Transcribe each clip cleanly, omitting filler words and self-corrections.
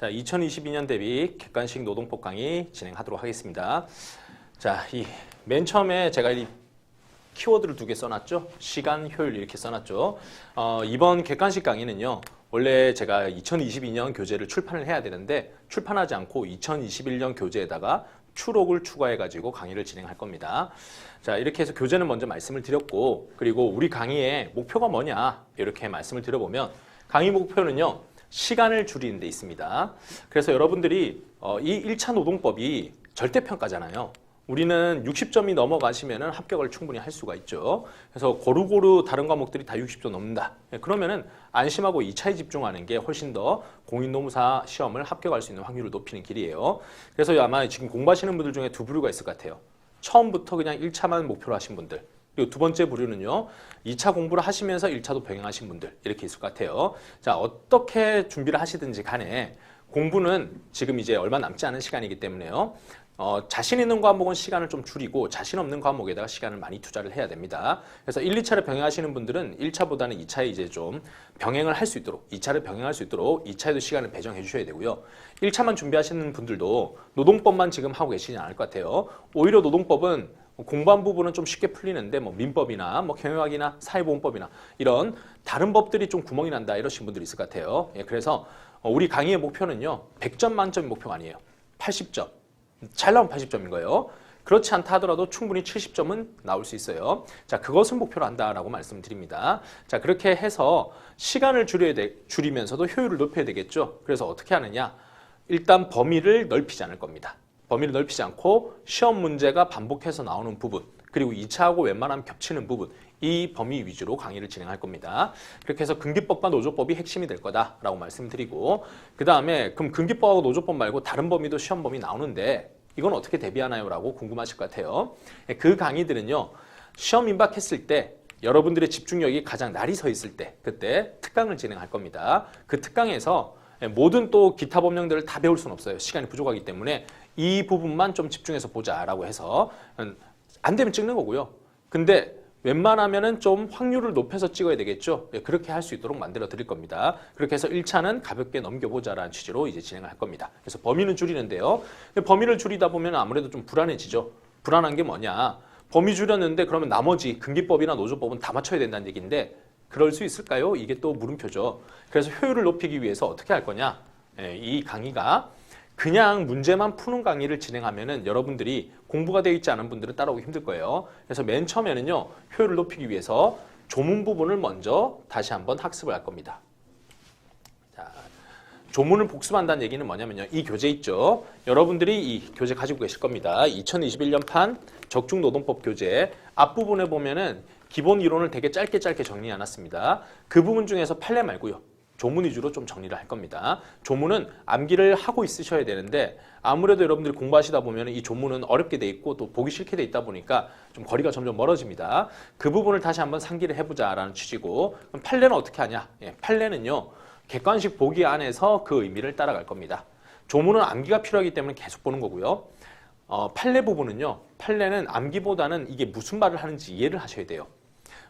자, 2022년 대비 객관식 노동법 강의 진행하도록 하겠습니다. 자, 맨 처음에 제가 이 키워드를 두 개 써놨죠. 시간, 효율 이렇게 써놨죠. 이번 객관식 강의는요. 원래 제가 2022년 교재를 출판을 해야 되는데 출판하지 않고 2021년 교재에다가 추록을 추가해가지고 강의를 진행할 겁니다. 자, 이렇게 해서 교재는 먼저 말씀을 드렸고, 그리고 우리 강의의 목표가 뭐냐 이렇게 말씀을 드려보면 강의 목표는요. 시간을 줄이는 데 있습니다. 그래서 여러분들이 이 1차 노동법이 절대평가잖아요. 우리는 60점이 넘어가시면 합격을 충분히 할 수가 있죠. 그래서 고루고루 다른 과목들이 다 60점 넘는다. 그러면은 안심하고 2차에 집중하는 게 훨씬 더 공인노무사 시험을 합격할 수 있는 확률을 높이는 길이에요. 그래서 아마 지금 공부하시는 분들 중에 두 부류가 있을 것 같아요. 처음부터 그냥 1차만 목표로 하신 분들. 그리고 두 번째 부류는요. 2차 공부를 하시면서 1차도 병행하신 분들 이렇게 있을 것 같아요. 자, 어떻게 준비를 하시든지 간에 공부는 지금 이제 얼마 남지 않은 시간이기 때문에요. 자신 있는 과목은 시간을 좀 줄이고 자신 없는 과목에다가 시간을 많이 투자를 해야 됩니다. 그래서 1, 2차를 병행하시는 분들은 1차보다는 2차에 이제 좀 병행을 할 수 있도록 2차를 병행할 수 있도록 2차에도 시간을 배정해 주셔야 되고요. 1차만 준비하시는 분들도 노동법만 지금 하고 계시지 않을 것 같아요. 오히려 노동법은 공부한 부분은 좀 쉽게 풀리는데 뭐 민법이나 뭐 경영학이나 사회보험법이나 이런 다른 법들이 좀 구멍이 난다 이러신 분들이 있을 것 같아요. 예, 그래서 우리 강의의 목표는요. 100점 만점이 목표가 아니에요. 80점. 잘 나오면 80점인 거예요. 그렇지 않다 하더라도 충분히 70점은 나올 수 있어요. 자, 그것을 목표로 한다라고 말씀드립니다. 자, 그렇게 해서 시간을 줄이면서도 효율을 높여야 되겠죠. 그래서 어떻게 하느냐? 일단 범위를 넓히지 않을 겁니다. 범위를 넓히지 않고 시험 문제가 반복해서 나오는 부분, 그리고 2차하고 웬만하면 겹치는 부분, 이 범위 위주로 강의를 진행할 겁니다. 그렇게 해서 근기법과 노조법이 핵심이 될 거다라고 말씀드리고, 그 다음에 그럼 근기법하고 노조법 말고 다른 범위도 시험 범위 나오는데 이건 어떻게 대비하나요? 라고 궁금하실 것 같아요. 그 강의들은요. 시험 임박했을 때 여러분들의 집중력이 가장 날이 서 있을 때 그때 특강을 진행할 겁니다. 그 특강에서 모든 또 기타 법령들을 다 배울 수는 없어요. 시간이 부족하기 때문에 이 부분만 좀 집중해서 보자라고 해서 안 되면 찍는 거고요. 근데 웬만하면은 좀 확률을 높여서 찍어야 되겠죠. 그렇게 할 수 있도록 만들어 드릴 겁니다. 그렇게 해서 1차는 가볍게 넘겨보자라는 취지로 이제 진행을 할 겁니다. 그래서 범위는 줄이는데요. 범위를 줄이다 보면 아무래도 좀 불안해지죠. 불안한 게 뭐냐. 범위 줄였는데 그러면 나머지 근기법이나 노조법은 다 맞춰야 된다는 얘기인데 그럴 수 있을까요? 이게 또 물음표죠. 그래서 효율을 높이기 위해서 어떻게 할 거냐. 이 강의가 그냥 문제만 푸는 강의를 진행하면은 여러분들이 공부가 되어 있지 않은 분들은 따라오기 힘들 거예요. 그래서 맨 처음에는요, 효율을 높이기 위해서 조문 부분을 먼저 다시 한번 학습을 할 겁니다. 자, 조문을 복습한다는 얘기는 뭐냐면요, 이 교재 있죠. 여러분들이 이 교재 가지고 계실 겁니다. 2021년판 적중노동법 교재 앞부분에 보면은 기본 이론을 되게 짧게 정리해 놨습니다. 그 부분 중에서 판례 말고요. 조문 위주로 좀 정리를 할 겁니다. 조문은 암기를 하고 있으셔야 되는데 아무래도 여러분들이 공부하시다 보면 이 조문은 어렵게 돼 있고 또 보기 싫게 돼 있다 보니까 좀 거리가 점점 멀어집니다. 그 부분을 다시 한번 상기를 해보자라는 취지고, 그럼 판례는 어떻게 하냐? 판례는요. 객관식 보기 안에서 그 의미를 따라갈 겁니다. 조문은 암기가 필요하기 때문에 계속 보는 거고요. 판례 부분은요. 판례는 암기보다는 이게 무슨 말을 하는지 이해를 하셔야 돼요.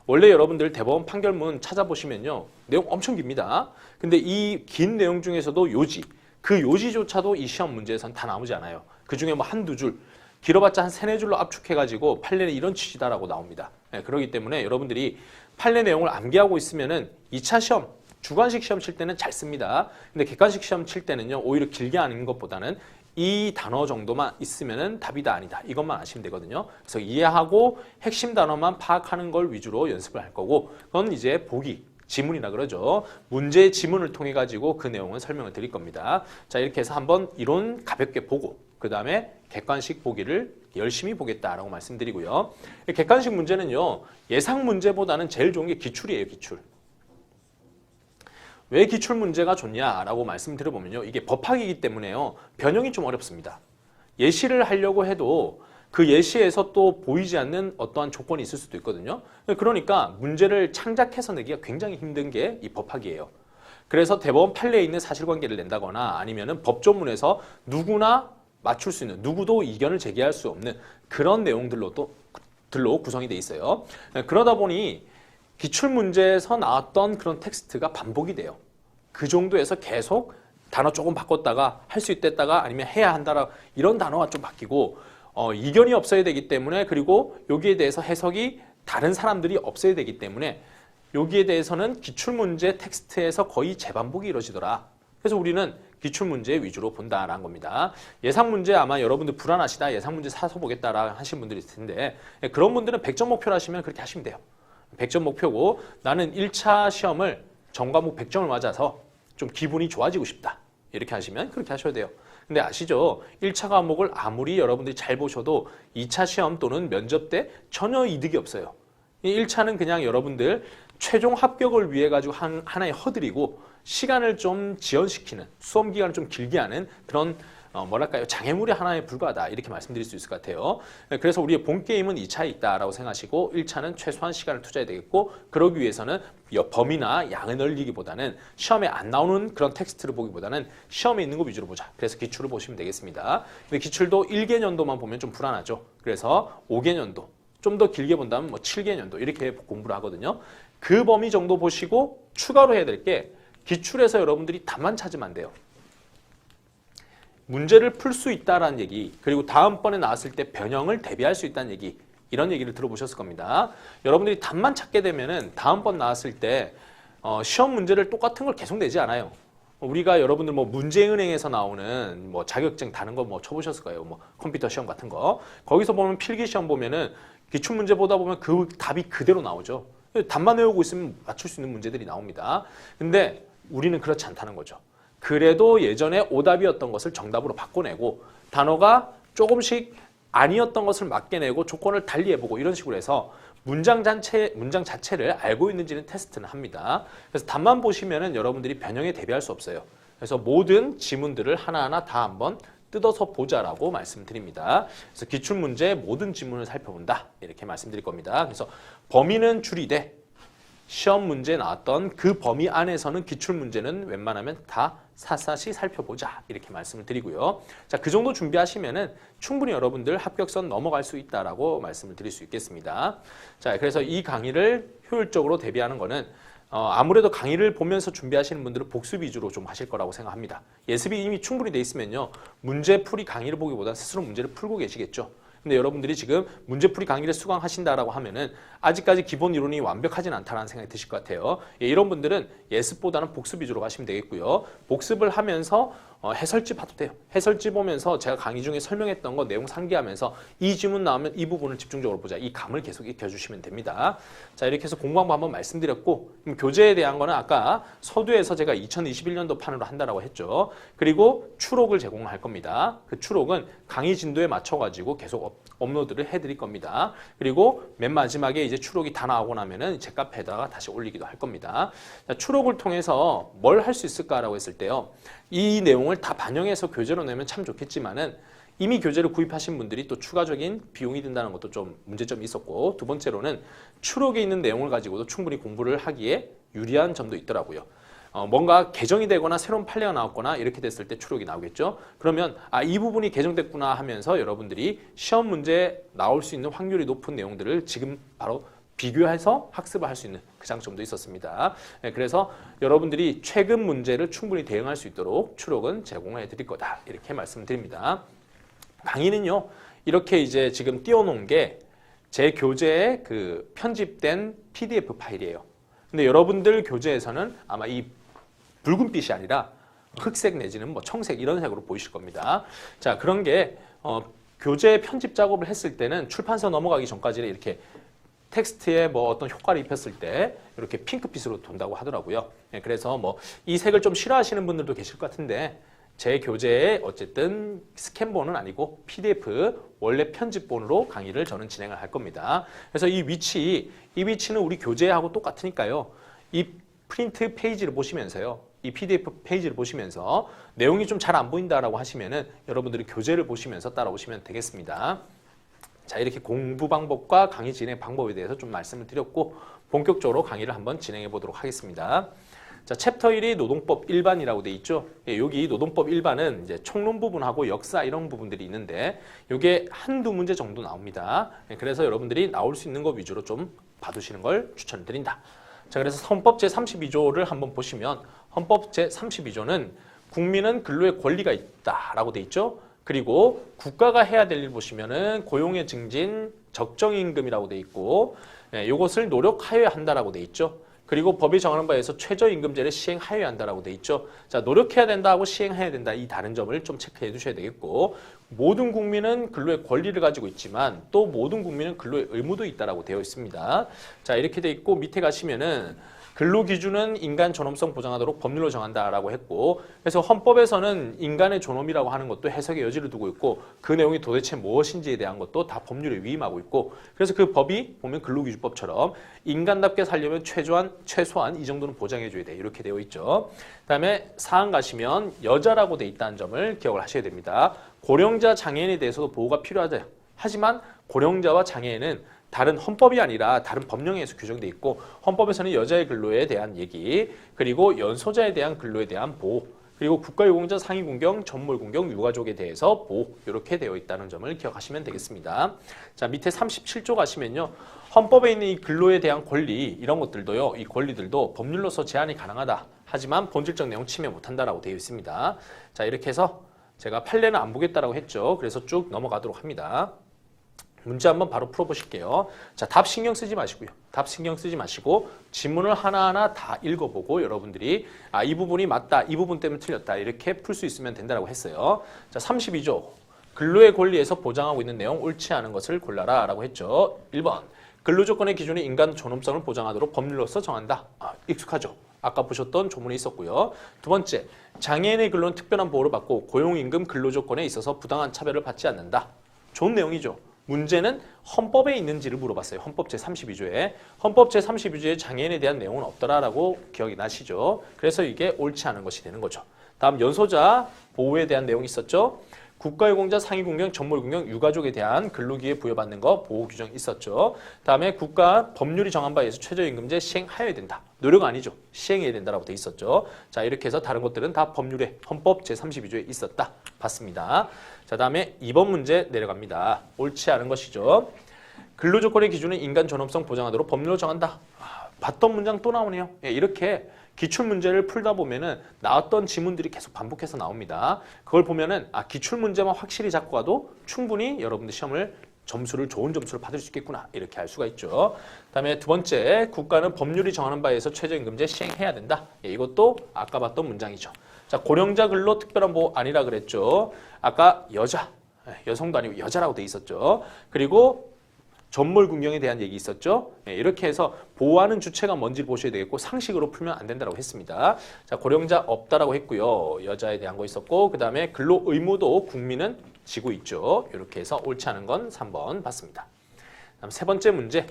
원래 여러분들 대법원 판결문 찾아보시면요. 내용 엄청 깁니다. 근데 이 긴 내용 중에서도 요지, 그 요지조차도 이 시험 문제에선 다 나오지 않아요. 그중에 뭐 한두 줄, 길어봤자 한 세네 줄로 압축해가지고 판례는 이런 취지다라고 나옵니다. 그렇기 때문에 여러분들이 판례 내용을 암기하고 있으면은 2차 시험, 주관식 시험 칠 때는 잘 씁니다. 근데 객관식 시험 칠 때는요. 오히려 길게 하는 것보다는 이 단어 정도만 있으면은 답이다 아니다 이것만 아시면 되거든요. 그래서 이해하고 핵심 단어만 파악하는 걸 위주로 연습을 할 거고, 그건 이제 보기, 지문이라 그러죠. 문제의 지문을 통해 가지고 그 내용을 설명을 드릴 겁니다. 자, 이렇게 해서 한번 이론 가볍게 보고 그 다음에 객관식 보기를 열심히 보겠다라고 말씀드리고요. 객관식 문제는요. 예상 문제보다는 제일 좋은 게 기출이에요. 기출. 왜 기출 문제가 좋냐라고 말씀드려보면요. 이게 법학이기 때문에요. 변형이 좀 어렵습니다. 예시를 하려고 해도 그 예시에서 또 보이지 않는 어떠한 조건이 있을 수도 있거든요. 그러니까 문제를 창작해서 내기가 굉장히 힘든 게 이 법학이에요. 그래서 대법원 판례에 있는 사실관계를 낸다거나 아니면은 법조문에서 누구나 맞출 수 있는, 누구도 이견을 제기할 수 없는 그런 내용들로 구성이 돼 있어요. 그러다 보니 기출문제에서 나왔던 그런 텍스트가 반복이 돼요. 그 정도에서 계속 단어 조금 바꿨다가 할 수 있댔다가 아니면 해야 한다라 이런 단어가 좀 바뀌고 이견이 없어야 되기 때문에 그리고 여기에 대해서 해석이 다른 사람들이 없어야 되기 때문에 여기에 대해서는 기출문제 텍스트에서 거의 재반복이 이루어지더라. 그래서 우리는 기출문제 위주로 본다라는 겁니다. 예상문제 아마 여러분들 불안하시다. 예상문제 사서 보겠다라 하신 분들이 있을 텐데 그런 분들은 100점 목표로 하시면 그렇게 하시면 돼요. 100점 목표고 나는 1차 시험을 전과목 100점을 맞아서 좀 기분이 좋아지고 싶다. 이렇게 하시면 그렇게 하셔야 돼요. 근데 아시죠? 1차 과목을 아무리 여러분들이 잘 보셔도 2차 시험 또는 면접 때 전혀 이득이 없어요. 1차는 그냥 여러분들 최종 합격을 위해 가지고 하나의 허들이고 시간을 좀 지연시키는 수험 기간을 좀 길게 하는 그런 뭐랄까요 장애물이 하나에 불과하다 이렇게 말씀드릴 수 있을 것 같아요. 그래서 우리의 본 게임은 2차에 있다라고 생각하시고 1차는 최소한 시간을 투자해야 되겠고 그러기 위해서는 범위나 양을 늘리기보다는 시험에 안 나오는 그런 텍스트를 보기보다는 시험에 있는 거 위주로 보자. 그래서 기출을 보시면 되겠습니다. 근데 기출도 1개년도만 보면 좀 불안하죠. 그래서 5개년도 좀 더 길게 본다면 뭐 7개년도 이렇게 공부를 하거든요. 그 범위 정도 보시고 추가로 해야 될 게 기출에서 여러분들이 답만 찾으면 안 돼요. 문제를 풀 수 있다라는 얘기 그리고 다음번에 나왔을 때 변형을 대비할 수 있다는 얘기 이런 얘기를 들어보셨을 겁니다. 여러분들이 답만 찾게 되면은 다음번 나왔을 때 시험 문제를 똑같은 걸 계속 내지 않아요. 우리가 여러분들 뭐 문제은행에서 나오는 뭐 자격증 다는 거 뭐 쳐보셨을 거예요. 뭐 컴퓨터 시험 같은 거 거기서 보면 필기 시험 보면은 기출 문제 보다 보면 그 답이 그대로 나오죠. 답만 외우고 있으면 맞출 수 있는 문제들이 나옵니다. 근데 우리는 그렇지 않다는 거죠. 그래도 예전에 오답이었던 것을 정답으로 바꿔내고 단어가 조금씩 아니었던 것을 맞게내고 조건을 달리해보고 이런 식으로 해서 문장 자체를 알고 있는지는 테스트는 합니다. 그래서 답만 보시면은 여러분들이 변형에 대비할 수 없어요. 그래서 모든 지문들을 하나하나 다 한번 뜯어서 보자라고 말씀드립니다. 그래서 기출문제 모든 지문을 살펴본다 이렇게 말씀드릴 겁니다. 그래서 범위는 줄이되 시험 문제 나왔던 그 범위 안에서는 기출문제는 웬만하면 다 샅샅이 살펴보자 이렇게 말씀을 드리고요. 자, 그 정도 준비하시면은 충분히 여러분들 합격선 넘어갈 수 있다라고 말씀을 드릴 수 있겠습니다. 자, 그래서 이 강의를 효율적으로 대비하는 거는 아무래도 강의를 보면서 준비하시는 분들은 복습 위주로 좀 하실 거라고 생각합니다. 예습이 이미 충분히 돼 있으면요. 문제풀이 강의를 보기보다 스스로 문제를 풀고 계시겠죠. 근데 여러분들이 지금 문제풀이 강의를 수강하신다라고 하면은 아직까지 기본 이론이 완벽하진 않다라는 생각이 드실 것 같아요. 이런 분들은 예습보다는 복습 위주로 하시면 되겠고요. 복습을 하면서 해설지 봐도 돼요. 해설지 보면서 제가 강의 중에 설명했던 거 내용 상기하면서 이 지문 나오면 이 부분을 집중적으로 보자. 이 감을 계속 익혀주시면 됩니다. 자, 이렇게 해서 공부방법 한번 말씀드렸고 교재에 대한 거는 아까 서두에서 제가 2021년도 판으로 한다라고 했죠. 그리고 추록을 제공할 겁니다. 그 추록은 강의 진도에 맞춰가지고 계속 업로드를 해드릴 겁니다. 그리고 맨 마지막에 이제 추록이 다 나오고 나면은 제 카페에다가 다시 올리기도 할 겁니다. 자, 추록을 통해서 뭘 할 수 있을까라고 했을 때요. 이 내용을 다 반영해서 교재로 내면 참 좋겠지만은 이미 교재를 구입하신 분들이 또 추가적인 비용이 든다는 것도 좀 문제점이 있었고 두 번째로는 추록에 있는 내용을 가지고도 충분히 공부를 하기에 유리한 점도 있더라고요. 뭔가 개정이 되거나 새로운 판례가 나왔거나 이렇게 됐을 때 추록이 나오겠죠. 그러면 이 부분이 개정됐구나 하면서 여러분들이 시험 문제에 나올 수 있는 확률이 높은 내용들을 지금 바로 비교해서 학습을 할 수 있는 그 장점도 있었습니다. 그래서 여러분들이 최근 문제를 충분히 대응할 수 있도록 추록은 제공해 드릴 거다. 이렇게 말씀드립니다. 강의는요. 이렇게 이제 지금 띄워놓은 게 제 교재에 그 편집된 PDF 파일이에요. 근데 여러분들 교재에서는 아마 이 붉은빛이 아니라 흑색 내지는 뭐 청색 이런 색으로 보이실 겁니다. 자, 그런 게 교재 편집 작업을 했을 때는 출판사 넘어가기 전까지는 이렇게 텍스트에 뭐 어떤 효과를 입혔을 때 이렇게 핑크빛으로 돈다고 하더라고요. 그래서 뭐 이 색을 좀 싫어하시는 분들도 계실 것 같은데 제 교재에 어쨌든 스캔본은 아니고 PDF 원래 편집본으로 강의를 저는 진행을 할 겁니다. 그래서 이 위치는 우리 교재하고 똑같으니까요. 이 프린트 페이지를 보시면서요. 이 PDF 페이지를 보시면서 내용이 좀 잘 안 보인다라고 하시면은 여러분들이 교재를 보시면서 따라오시면 되겠습니다. 자, 이렇게 공부 방법과 강의 진행 방법에 대해서 좀 말씀을 드렸고 본격적으로 강의를 한번 진행해 보도록 하겠습니다. 자, 챕터 1이 노동법 일반이라고 돼 있죠. 여기 노동법 일반은 이제 총론 부분하고 역사 이런 부분들이 있는데 이게 한두 문제 정도 나옵니다. 그래서 여러분들이 나올 수 있는 거 위주로 좀 봐두시는 걸 추천드린다. 자, 그래서 헌법 제32조를 한번 보시면 헌법 제32조는 국민은 근로의 권리가 있다라고 돼 있죠. 그리고 국가가 해야 될 일 보시면은 고용의 증진, 적정임금이라고 돼 있고 이것을 노력하여야 한다라고 돼 있죠. 그리고 법이 정하는 바에 서 최저임금제를 시행하여야 한다라고 돼 있죠. 자, 노력해야 된다하고 시행해야 된다 이 다른 점을 좀 체크해 두셔야 되겠고 모든 국민은 근로의 권리를 가지고 있지만 또 모든 국민은 근로의 의무도 있다라고 되어 있습니다. 자, 이렇게 돼 있고 밑에 가시면은 근로기준은 인간 존엄성 보장하도록 법률로 정한다라고 했고 그래서 헌법에서는 인간의 존엄이라고 하는 것도 해석의 여지를 두고 있고 그 내용이 도대체 무엇인지에 대한 것도 다 법률에 위임하고 있고 그래서 그 법이 보면 근로기준법처럼 인간답게 살려면 최소한 이 정도는 보장해줘야 돼 이렇게 되어 있죠. 그다음에 사항 가시면 여자라고 돼 있다는 점을 기억을 하셔야 됩니다. 고령자 장애인에 대해서도 보호가 필요하다. 하지만 고령자와 장애인은 다른 헌법이 아니라 다른 법령에서 규정돼 있고 헌법에서는 여자의 근로에 대한 얘기 그리고 연소자에 대한 근로에 대한 보호 그리고 국가유공자 상위공경, 전몰공경, 유가족에 대해서 보호 이렇게 되어 있다는 점을 기억하시면 되겠습니다. 자 밑에 37조 가시면요. 헌법에 있는 이 근로에 대한 권리 이런 것들도요. 이 권리들도 법률로서 제한이 가능하다. 하지만 본질적 내용 침해 못한다라고 되어 있습니다. 자 이렇게 해서 제가 판례는 안 보겠다라고 했죠. 그래서 쭉 넘어가도록 합니다. 문제 한번 바로 풀어보실게요. 자, 답 신경 쓰지 마시고요. 답 신경 쓰지 마시고 지문을 하나하나 다 읽어보고 여러분들이 이 부분이 맞다, 이 부분 때문에 틀렸다 이렇게 풀 수 있으면 된다고 했어요. 자, 32조 근로의 권리에서 보장하고 있는 내용 옳지 않은 것을 골라라 라고 했죠. 1번 근로조건의 기준이 인간 존엄성을 보장하도록 법률로서 정한다. 익숙하죠? 아까 보셨던 조문에 있었고요. 두 번째, 장애인의 근로는 특별한 보호를 받고 고용임금 근로조건에 있어서 부당한 차별을 받지 않는다. 좋은 내용이죠. 문제는 헌법에 있는지를 물어봤어요. 헌법 제32조에. 헌법 제32조에 장애인에 대한 내용은 없더라라고 기억이 나시죠? 그래서 이게 옳지 않은 것이 되는 거죠. 다음 연소자 보호에 대한 내용이 있었죠? 국가유공자 상위공경, 전몰공경, 유가족에 대한 근로기회 부여받는 거 보호 규정 있었죠. 다음에 국가 법률이 정한 바에 의해서 최저임금제 시행하여야 된다. 노력 아니죠. 시행해야 된다라고 돼 있었죠. 자 이렇게 해서 다른 것들은 다 법률에 헌법 제32조에 있었다. 봤습니다. 자 다음에 2번 문제 내려갑니다. 옳지 않은 것이죠. 근로조건의 기준은 인간 존엄성 보장하도록 법률로 정한다. 봤던 문장 또 나오네요. 이렇게 기출문제를 풀다 보면은 나왔던 지문들이 계속 반복해서 나옵니다. 그걸 보면은 기출문제만 확실히 잡고 가도 충분히 여러분들 시험을 좋은 점수를 받을 수 있겠구나 이렇게 알 수가 있죠. 그다음에 두 번째 국가는 법률이 정하는 바에 의해서 최저임금제 시행해야 된다. 이것도 아까 봤던 문장이죠. 자 고령자 근로 특별한 보호 아니라 그랬죠. 아까 여성도 아니고 여자라고 돼 있었죠. 그리고 전몰군경에 대한 얘기 있었죠. 이렇게 해서 보호하는 주체가 뭔지 보셔야 되겠고 상식으로 풀면 안 된다고 했습니다. 자 고령자 없다라고 했고요. 여자에 대한 거 있었고 그 다음에 근로 의무도 국민은 지고 있죠. 이렇게 해서 옳지 않은 건 3번 봤습니다. 다음 세 번째 문제.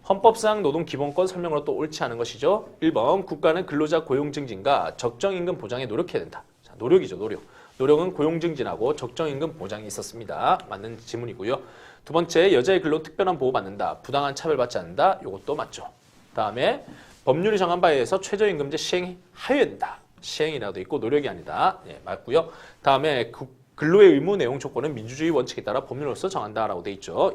헌법상 노동기본권 설명으로 또 옳지 않은 것이죠. 1번 국가는 근로자 고용 증진과 적정임금 보장에 노력해야 된다. 자, 노력이죠. 노력은 고용 증진하고 적정임금 보장이 있었습니다. 맞는 지문이고요. 두 번째 여자의 근로 특별한 보호 받는다. 부당한 차별받지 않는다. 이것도 맞죠. 다음에 법률이 정한 바에 의해서 최저임금제 시행하여야 된다. 시행이라고 돼 있고 노력이 아니다. 맞고요. 다음에 근로의 의무 내용 조건은 민주주의 원칙에 따라 법률로서 정한다라고 돼 있죠.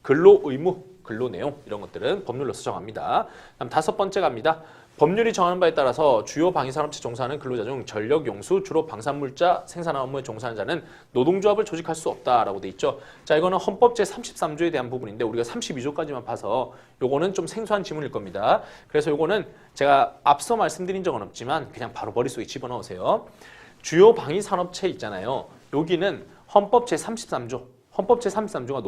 근로 의무, 근로 내용 이런 것들은 법률로서 정합니다. 다음 다섯 번째 갑니다. 법률이 정하는 바에 따라서 주요 방위산업체 종사하는 근로자 중 전력, 용수, 주로 방산물자 생산한 업무에 종사하는 자는 노동조합을 조직할 수 없다라고 돼 있죠. 자, 이거는 헌법 제33조에 대한 부분인데 우리가 32조까지만 봐서 요거는 좀 생소한 지문일 겁니다. 그래서 요거는 제가 앞서 말씀드린 적은 없지만 그냥 바로 머릿속에 집어넣으세요. 주요 방위산업체 있잖아요. 여기는 헌법 제33조, 헌법 제33조가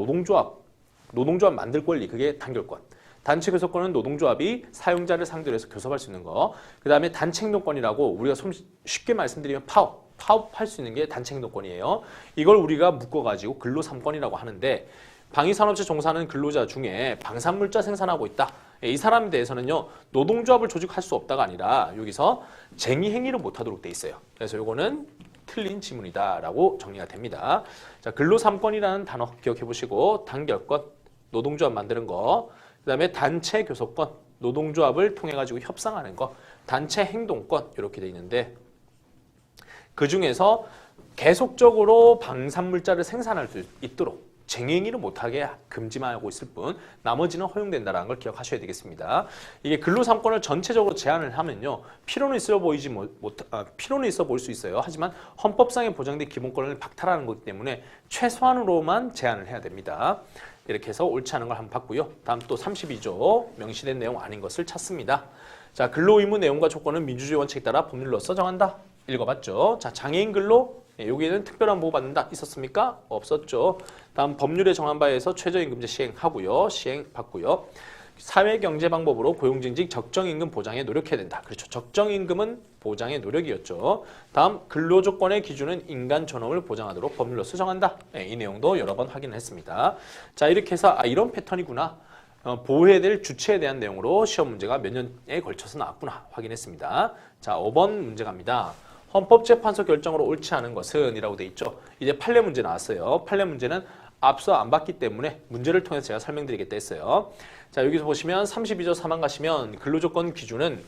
노동조합 만들 권리, 그게 단결권. 단체 교섭권은 노동조합이 사용자를 상대로 해서 교섭할 수 있는 거. 그 다음에 단체 행동권이라고 우리가 쉽게 말씀드리면 파업할 수 있는 게 단체 행동권이에요. 이걸 우리가 묶어가지고 근로 3권이라고 하는데 방위산업체 종사하는 근로자 중에 방산물자 생산하고 있다. 이 사람에 대해서는요. 노동조합을 조직할 수 없다가 아니라 여기서 쟁의 행위를 못하도록 돼 있어요. 그래서 이거는 틀린 지문이다라고 정리가 됩니다. 자, 근로 3권이라는 단어 기억해 보시고 단결권, 노동조합 만드는 거. 그 다음에 단체 교섭권, 노동조합을 통해 가지고 협상하는 거, 단체 행동권 이렇게 돼 있는데 그 중에서 계속적으로 방산물자를 생산할 수 있도록 쟁행위를 못하게 금지만 하고 있을 뿐 나머지는 허용된다는 걸 기억하셔야 되겠습니다. 이게 근로삼권을 전체적으로 제한을 하면요. 필요는 있어 필요는 있어 보일 수 있어요. 하지만 헌법상에 보장된 기본권을 박탈하는 거기 때문에 최소한으로만 제한을 해야 됩니다. 이렇게 해서 옳지 않은 걸 한번 봤고요. 다음 또 32조 명시된 내용 아닌 것을 찾습니다. 자, 근로의무 내용과 조건은 민주주의 원칙에 따라 법률로서 정한다. 읽어봤죠. 자, 장애인 근로 여기에는 특별한 보호 받는다 있었습니까? 없었죠. 다음 법률에 정한 바에 의해서 최저임금제 시행하고요. 시행받고요. 사회경제방법으로 고용증직 적정임금 보장에 노력해야 된다. 그렇죠. 적정임금은 보장의 노력이었죠. 다음 근로조건의 기준은 인간 존엄을 보장하도록 법률로서 정한다. 이 내용도 여러 번 확인을 했습니다. 자, 이렇게 해서 이런 패턴이구나. 보호해야 될 주체에 대한 내용으로 시험 문제가 몇 년에 걸쳐서 나왔구나 확인했습니다. 자, 5번 문제 갑니다. 헌법재판소 결정으로 옳지 않은 것은 이라고 돼 있죠. 이제 판례 문제 나왔어요. 판례 문제는 앞서 안 봤기 때문에 문제를 통해서 제가 설명드리겠다 했어요. 자, 여기서 보시면 32조 3항 가시면 근로조건 기준은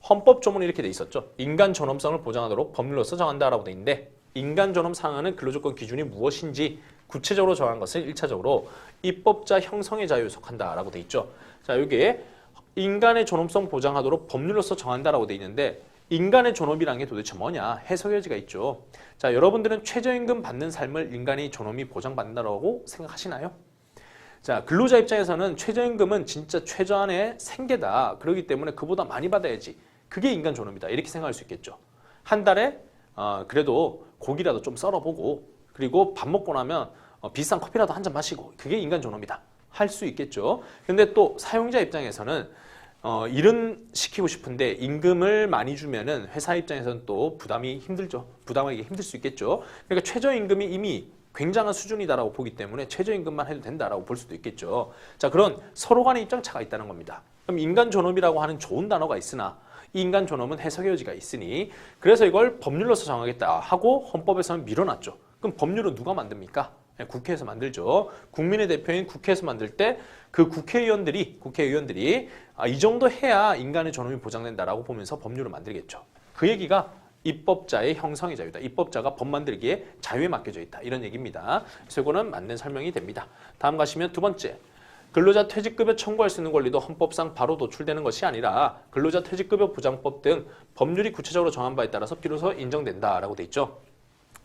헌법 조문이 이렇게 돼 있었죠. 인간 존엄성을 보장하도록 법률로서 정한다라고 돼 있는데 인간 존엄 상한은 근로조건 기준이 무엇인지 구체적으로 정한 것을 1차적으로 입법자 형성의 자유에 속한다라고 돼 있죠. 자, 여기에 인간의 존엄성 보장하도록 법률로서 정한다라고 돼 있는데 인간의 존엄이란 게 도대체 뭐냐? 해석의 여지가 있죠. 자, 여러분들은 최저임금 받는 삶을 인간의 존엄이 보장받는다고 생각하시나요? 자, 근로자 입장에서는 최저임금은 진짜 최저한의 생계다. 그렇기 때문에 그보다 많이 받아야지. 그게 인간 존엄이다. 이렇게 생각할 수 있겠죠. 한 달에 그래도 고기라도 좀 썰어보고 그리고 밥 먹고 나면 비싼 커피라도 한 잔 마시고 그게 인간 존엄이다. 할 수 있겠죠. 근데 또 사용자 입장에서는 일은 시키고 싶은데 임금을 많이 주면은 회사 입장에서는 또 부담이 힘들죠. 부담하기 힘들 수 있겠죠. 그러니까 최저임금이 이미 굉장한 수준이다라고 보기 때문에 최저임금만 해도 된다라고 볼 수도 있겠죠. 자, 그런 서로 간의 입장차가 있다는 겁니다. 그럼 인간 존엄이라고 하는 좋은 단어가 있으나 이 인간 존엄은 해석의 여지가 있으니 그래서 이걸 법률로서 정하겠다 하고 헌법에서는 밀어놨죠. 그럼 법률은 누가 만듭니까? 국회에서 만들죠. 국민의 대표인 국회에서 만들 때 그 국회의원들이 이 정도 해야 인간의 존엄이 보장된다라고 보면서 법률을 만들겠죠. 그 얘기가 입법자의 형성의 자유다. 입법자가 법 만들기에 자유에 맡겨져 있다. 이런 얘기입니다. 그래서 이거는 맞는 설명이 됩니다. 다음 가시면 두 번째. 근로자 퇴직급여 청구할 수 있는 권리도 헌법상 바로 노출되는 것이 아니라 근로자 퇴직급여 보장법 등 법률이 구체적으로 정한 바에 따라서 비로소 인정된다라고 돼 있죠.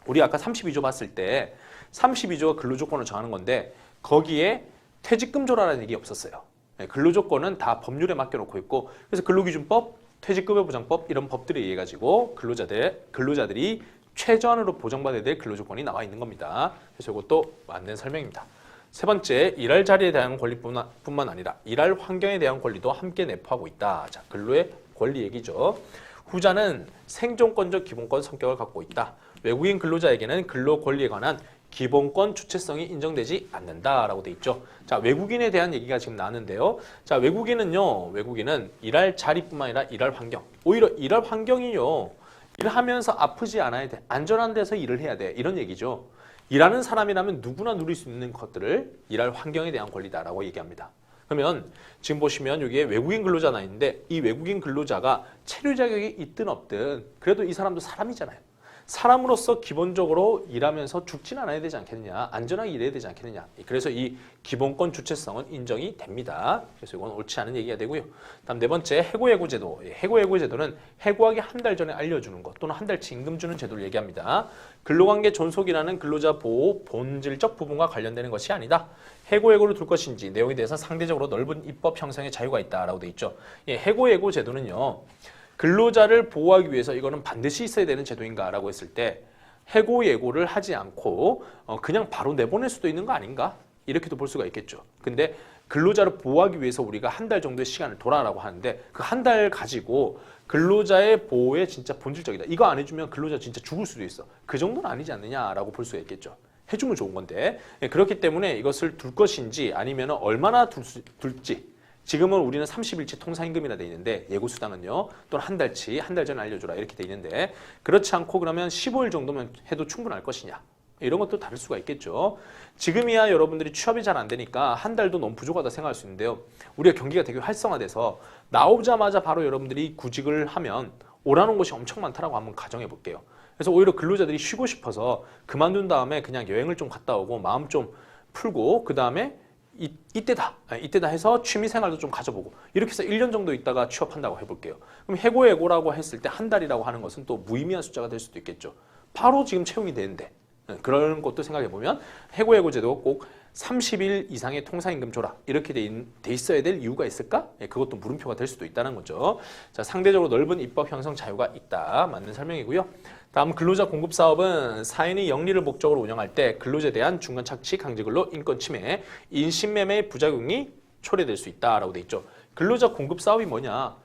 우리 아까 32조 봤을 때 32조가 근로조건을 정하는 건데 거기에 퇴직금조라는 얘기 없었어요. 근로조건은 다 법률에 맡겨놓고 있고 그래서 근로기준법, 퇴직급여 보장법 이런 법들에 의해 가지고 근로자들이 최저한으로 보장받아야 될 근로조건이 나와 있는 겁니다. 그래서 이것도 맞는 설명입니다. 세 번째, 일할 자리에 대한 권리뿐만 아니라 일할 환경에 대한 권리도 함께 내포하고 있다. 자, 근로의 권리 얘기죠. 후자는 생존권적 기본권 성격을 갖고 있다. 외국인 근로자에게는 근로 권리에 관한 기본권 주체성이 인정되지 않는다라고 돼 있죠. 자, 외국인에 대한 얘기가 지금 나왔는데요. 자, 외국인은 일할 자리뿐만 아니라 일할 환경. 오히려 일할 환경이요. 일하면서 아프지 않아야 돼. 안전한 데서 일을 해야 돼. 이런 얘기죠. 일하는 사람이라면 누구나 누릴 수 있는 것들을 일할 환경에 대한 권리다라고 얘기합니다. 그러면 지금 보시면 여기에 외국인 근로자가 있는데 이 외국인 근로자가 체류 자격이 있든 없든 그래도 이 사람도 사람이잖아요. 사람으로서 기본적으로 일하면서 죽진 않아야 되지 않겠느냐. 안전하게 일해야 되지 않겠느냐. 그래서 이 기본권 주체성은 인정이 됩니다. 그래서 이건 옳지 않은 얘기가 되고요. 다음 네 번째 해고예고 제도. 해고예고 제도는 해고하기 한 달 전에 알려주는 것 또는 한 달치 임금 주는 제도를 얘기합니다. 근로관계 존속이라는 근로자 보호 본질적 부분과 관련되는 것이 아니다. 해고예고를 둘 것인지 내용에 대해서 상대적으로 넓은 입법 형성의 자유가 있다라고 돼 있죠. 해고예고 제도는요. 근로자를 보호하기 위해서 이거는 반드시 있어야 되는 제도인가라고 했을 때 해고 예고를 하지 않고 그냥 바로 내보낼 수도 있는 거 아닌가? 이렇게도 볼 수가 있겠죠. 근데 근로자를 보호하기 위해서 우리가 한 달 정도의 시간을 둬라라고 하는데 그 한 달 가지고 근로자의 보호에 진짜 본질적이다. 이거 안 해주면 근로자 진짜 죽을 수도 있어. 그 정도는 아니지 않느냐라고 볼 수가 있겠죠. 해주면 좋은 건데 그렇기 때문에 이것을 둘 것인지 아니면 얼마나 둘지 지금은 우리는 30일치 통상임금이라 돼 있는데 예고수당은요. 또는 한 달치, 한 달 전에 알려주라 이렇게 돼 있는데 그렇지 않고 그러면 15일 정도면 해도 충분할 것이냐. 이런 것도 다를 수가 있겠죠. 지금이야 여러분들이 취업이 잘 안 되니까 한 달도 너무 부족하다 생각할 수 있는데요. 우리가 경기가 되게 활성화돼서 나오자마자 바로 여러분들이 구직을 하면 오라는 곳이 엄청 많다라고 한번 가정해 볼게요. 그래서 오히려 근로자들이 쉬고 싶어서 그만둔 다음에 그냥 여행을 좀 갔다 오고 마음 좀 풀고 그 다음에 이때다 해서 취미생활도 좀 가져보고 이렇게 해서 1년 정도 있다가 취업한다고 해볼게요. 그럼 해고라고 했을 때 한 달이라고 하는 것은 또 무의미한 숫자가 될 수도 있겠죠. 바로 지금 채용이 되는데 그런 것도 생각해보면 해고제도 꼭 30일 이상의 통상임금 줘라 이렇게 돼 있어야 될 이유가 있을까? 그것도 물음표가 될 수도 있다는 거죠. 자, 상대적으로 넓은 입법 형성 자유가 있다. 맞는 설명이고요. 다음 근로자 공급 사업은 사인이 영리를 목적으로 운영할 때 근로자에 대한 중간 착취, 강제근로, 인권 침해, 인신매매의 부작용이 초래될 수 있다라고 돼 있죠. 근로자 공급 사업이 뭐냐?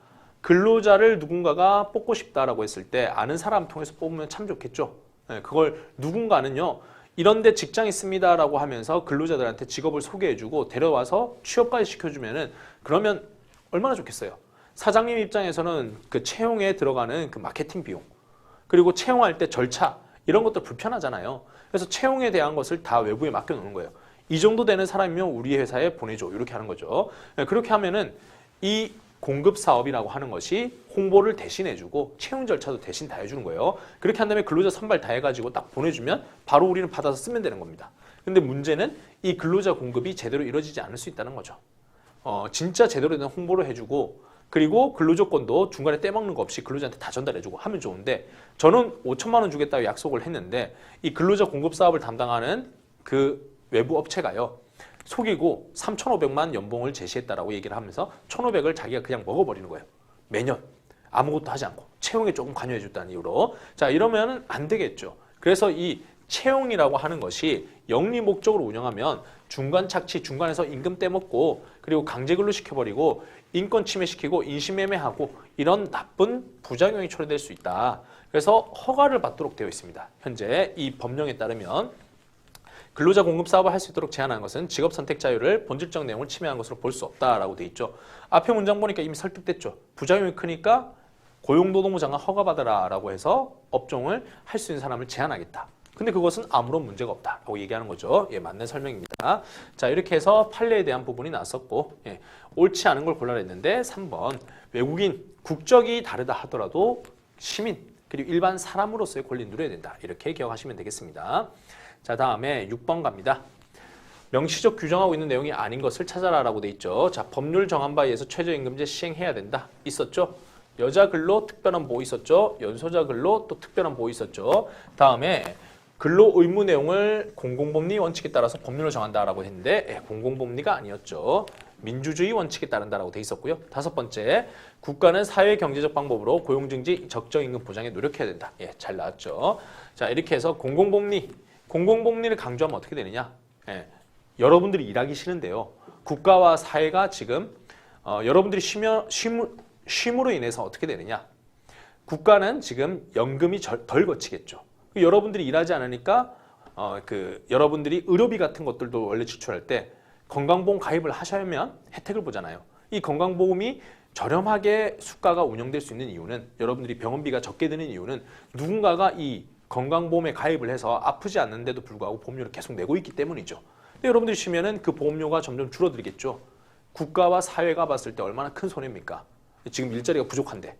근로자를 누군가가 뽑고 싶다라고 했을 때 아는 사람 통해서 뽑으면 참 좋겠죠. 그걸 누군가는요. 이런 데 직장 있습니다라고 하면서 근로자들한테 직업을 소개해주고 데려와서 취업까지 시켜주면은 그러면 얼마나 좋겠어요. 사장님 입장에서는 그 채용에 들어가는 그 마케팅 비용 그리고 채용할 때 절차 이런 것도 불편하잖아요. 그래서 채용에 대한 것을 다 외부에 맡겨놓는 거예요. 이 정도 되는 사람이면 우리 회사에 보내줘 이렇게 하는 거죠. 그렇게 하면은 이 공급 사업이라고 하는 것이 홍보를 대신해주고 채용 절차도 대신 다 해주는 거예요. 그렇게 한 다음에 근로자 선발 다 해가지고 딱 보내주면 바로 우리는 받아서 쓰면 되는 겁니다. 근데 문제는 이 근로자 공급이 제대로 이루어지지 않을 수 있다는 거죠. 진짜 제대로 된 홍보를 해주고 그리고 근로조건도 중간에 떼먹는 거 없이 근로자한테 다 전달해주고 하면 좋은데 저는 5천만 원 주겠다고 약속을 했는데 이 근로자 공급 사업을 담당하는 그 외부 업체가요. 속이고 3,500만 연봉을 제시했다라고 얘기를 하면서 1,500을 자기가 그냥 먹어버리는 거예요. 매년 아무것도 하지 않고 채용에 조금 관여해줬다는 이유로. 자, 이러면 안 되겠죠. 그래서 이 채용이라고 하는 것이 영리 목적으로 운영하면 중간 착취, 중간에서 임금 떼먹고 그리고 강제근로 시켜버리고 인권 침해시키고 인신매매하고 이런 나쁜 부작용이 초래될 수 있다. 그래서 허가를 받도록 되어 있습니다. 현재 이 법령에 따르면 근로자 공급 사업을 할 수 있도록 제한하는 것은 직업 선택 자유를 본질적 내용을 침해한 것으로 볼 수 없다라고 돼 있죠. 앞에 문장 보니까 이미 설득됐죠. 부작용이 크니까 고용노동부 장관 허가받으라라고 해서 업종을 할 수 있는 사람을 제한하겠다. 근데 그것은 아무런 문제가 없다라고 얘기하는 거죠. 예, 맞는 설명입니다. 자, 이렇게 해서 판례에 대한 부분이 나왔었고 옳지 않은 걸 골라라 했는데 3번 외국인 국적이 다르다 하더라도 시민 그리고 일반 사람으로서의 권리를 누려야 된다. 이렇게 기억하시면 되겠습니다. 자, 다음에 6번 갑니다. 명시적 규정하고 있는 내용이 아닌 것을 찾아라라고 돼 있죠. 자, 법률 정한 바에 의해서 최저임금제 시행해야 된다. 있었죠. 여자 근로 특별한 보호 있었죠. 연소자 근로 또 특별한 보호 있었죠. 다음에 근로 의무 내용을 공공법리 원칙에 따라서 법률을 정한다라고 했는데 공공법리가 아니었죠. 민주주의 원칙에 따른다라고 돼 있었고요. 5번째, 국가는 사회 경제적 방법으로 고용증지 적정임금 보장에 노력해야 된다. 예, 잘 나왔죠. 자, 이렇게 해서 공공법리를 강조하면 어떻게 되느냐? 여러분들이 일하기 싫은데요. 국가와 사회가 지금 여러분들이 쉼으로 인해서 어떻게 되느냐? 국가는 지금 연금이 덜 거치겠죠. 여러분들이 일하지 않으니까 여러분들이 의료비 같은 것들도 원래 지출할 때 건강보험 가입을 하셔야만 혜택을 보잖아요. 이 건강보험이 저렴하게 수가가 운영될 수 있는 이유는 여러분들이 병원비가 적게 드는 이유는 누군가가 이 건강보험에 가입을 해서 아프지 않는데도 불구하고 보험료를 계속 내고 있기 때문이죠. 근데 여러분들이 쉬면은 그 보험료가 점점 줄어들겠죠. 국가와 사회가 봤을 때 얼마나 큰 손해입니까? 지금 일자리가 부족한데,